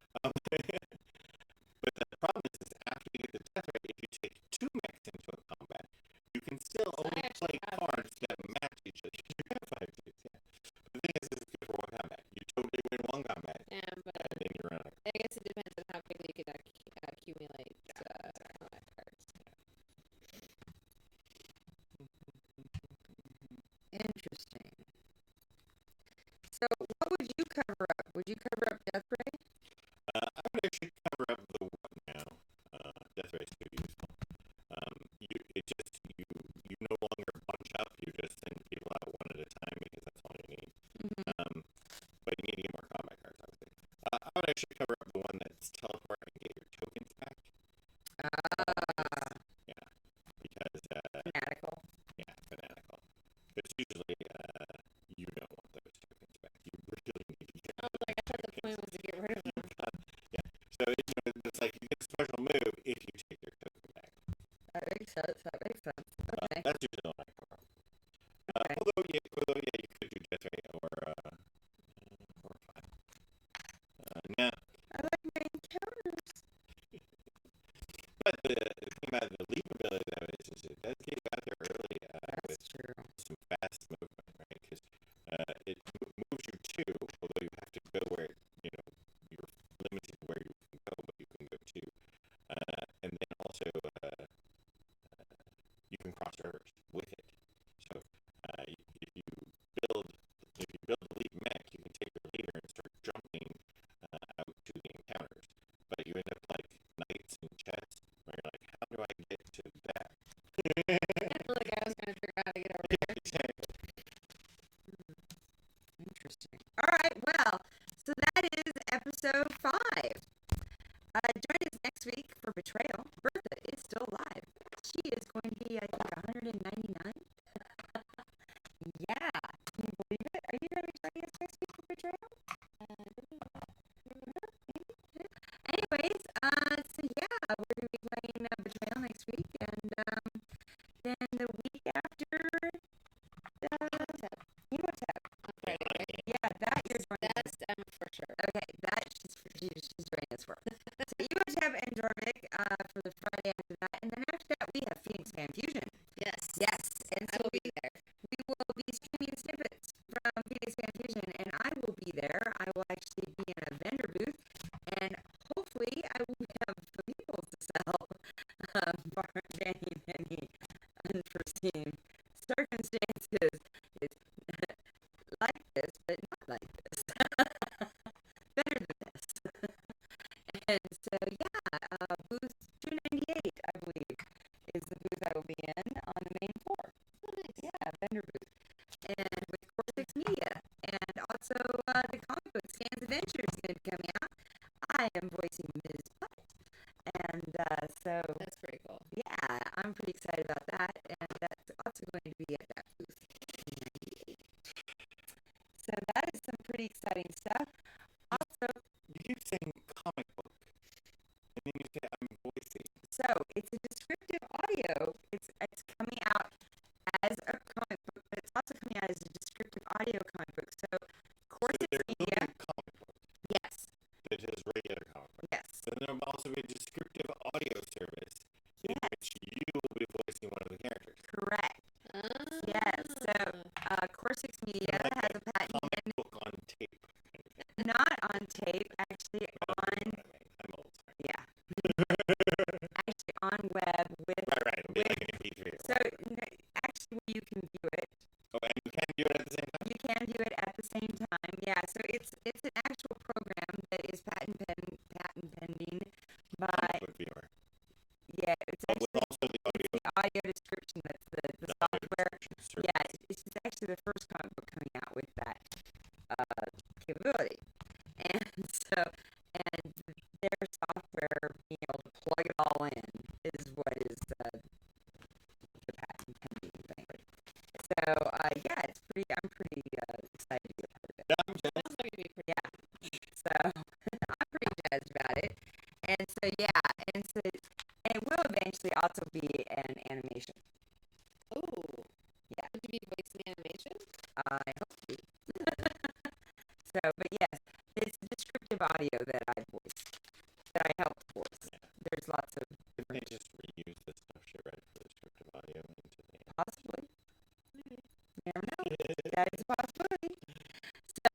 But the problem is after you get the death rate, if you take 2 mechs into a combat, you can still only play cards that match each other. You have 5 twos, yeah. The thing is, this is good for 1 combat. Would you cover up Death Ray? I would actually cover up the what now. Death Ray is too useful. You no longer bunch up. You just send people out one at a time because that's all you need. Mm-hmm. But you need to get more combat cards, obviously. I would actually cover up the one that's teleport and get your tokens back. Yeah, because Fanatical. Yeah, fanatical. Because usually you don't want those tokens back. You really need to get. Oh, like I thought the point was to get rid of them. Yeah. So it's like you get a special move if you take your token back. That makes sense. Okay. That's usually the one I cover. Okay. Although you could do Death Ray or 5. Now, I like my encounters. but the thing about the leap ability though is it does get you out there early with That's true. some fast movement, right? Because it moves you to, although you have to go where you're limited to where you can go, but you can go to, and then also you can cross rivers with it. So if you build a leap mech, you can take your leader and start jumping out to the encounters, but you end up like knights and chess, where you're like, how do I get to that? Like I was going to figure out how to get over there. Interesting. All right. Well, so that is episode 5. Join us next week for Betrayal. Bertha is still alive. She is going to be, I think, 199. Yeah. Can you believe it? Are you going to join us next week for Betrayal? Anyways, so yeah, we're going to be playing Betrayal next week, and then the week after, Emotep. Okay. Yeah, that you're joining us. That's for sure. Okay, that she's joining us for. So Emotep and Jorvik for the Friday after that, and then after that we have Phoenix Fan Fusion. Yes, and I so will be there. we will be streaming snippets from Phoenix Fan Fusion, and I will be there. I will actually be in a vendor booth, and hopefully I will have people to sell, barring any unforeseen circumstances. It's like this, but not like this. Better than this. And so, yeah, booth 298, I believe, is the booth I will be in on the main floor. Nice. Yeah, vendor booth. And with Core 6 Media. And also the comic book Scans Adventures is going to be coming out. I am voicing Ms. Putt. And so, That's pretty cool. yeah, I'm pretty excited about that. And that's also going to be at that booth 298. So that is some pretty exciting stuff. Also, You keep saying comic book, and then you say I'm voicing. so it's a descriptive audio. It's coming out as a comic book, but it's also coming out as a descriptive audio comic book. So, Core 6 There will be Media. a comic book Yes. that is regular comic book. Yes. Then there will also be a descriptive audio service in Yes. which you will be voicing one of the characters. Correct. Yes. So, Core 6 Media Like has a patent comic book on tape. not on tape, actually on, I'm old. Sorry. yeah, actually on web with, Right. It'll be like an MP3. so actually you can view it. Oh, and you can do it at the same time? You can do it at the same time. Yeah, so it's an actual program that is patent pending by, Comic book viewer. yeah, it's But with actually also the audio. the audio description. That's the software. Yeah, it's actually the first comic book coming out with that capability. And so, and their software being able to plug it all in is what is the patent pending thing. So, yeah, I'm pretty excited to be a part of it. I'm jealous. Sounds like it'd be pretty. Yeah. So, I'm pretty jazzed about it. And so, yeah, and it will eventually also be an animation. Ooh. Yeah. Would you be voicing animation? I hope to. So, but yes, it's descriptive audio that I voiced, that I helped voice. Yeah. There's lots of Could they just reuse the stuff she read for the descriptive audio into the possibly. You never know. That is a possibility. So,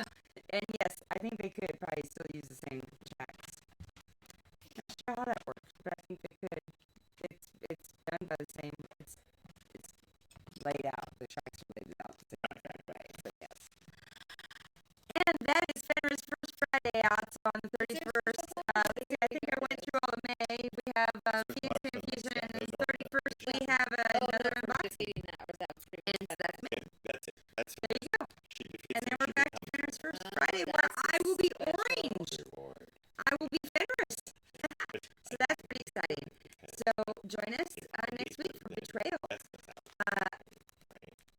and yes, I think they could probably still use the same tracks. Not sure how that works, but I think they could. It's done by the same. It's laid out. The tracks are laid out the same way. So yes. And that is Fenris' first Friday day out. So on the 31st, let's see, I think I went through all of May. We have Phoenix Infusion, and then 31st we have another unboxing. And that's me. That's it. That's There you go. She defeats And then him, we're she back to becomes Fenris First Friday, where I will be orange. reward. I will be Fenris. So that's pretty exciting. So join us next week for Betrayal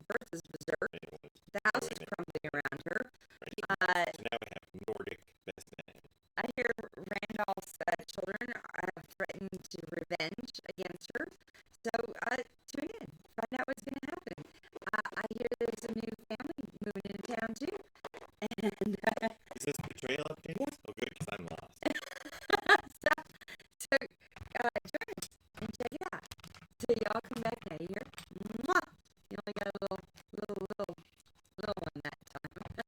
versus Berserk. The house is crumbling around her. So now we have Nordic best man. I hear Randolph's children have threatened to revenge against her. So tune in. Find out what's going to happen. I hear there's a new family moving into town too. And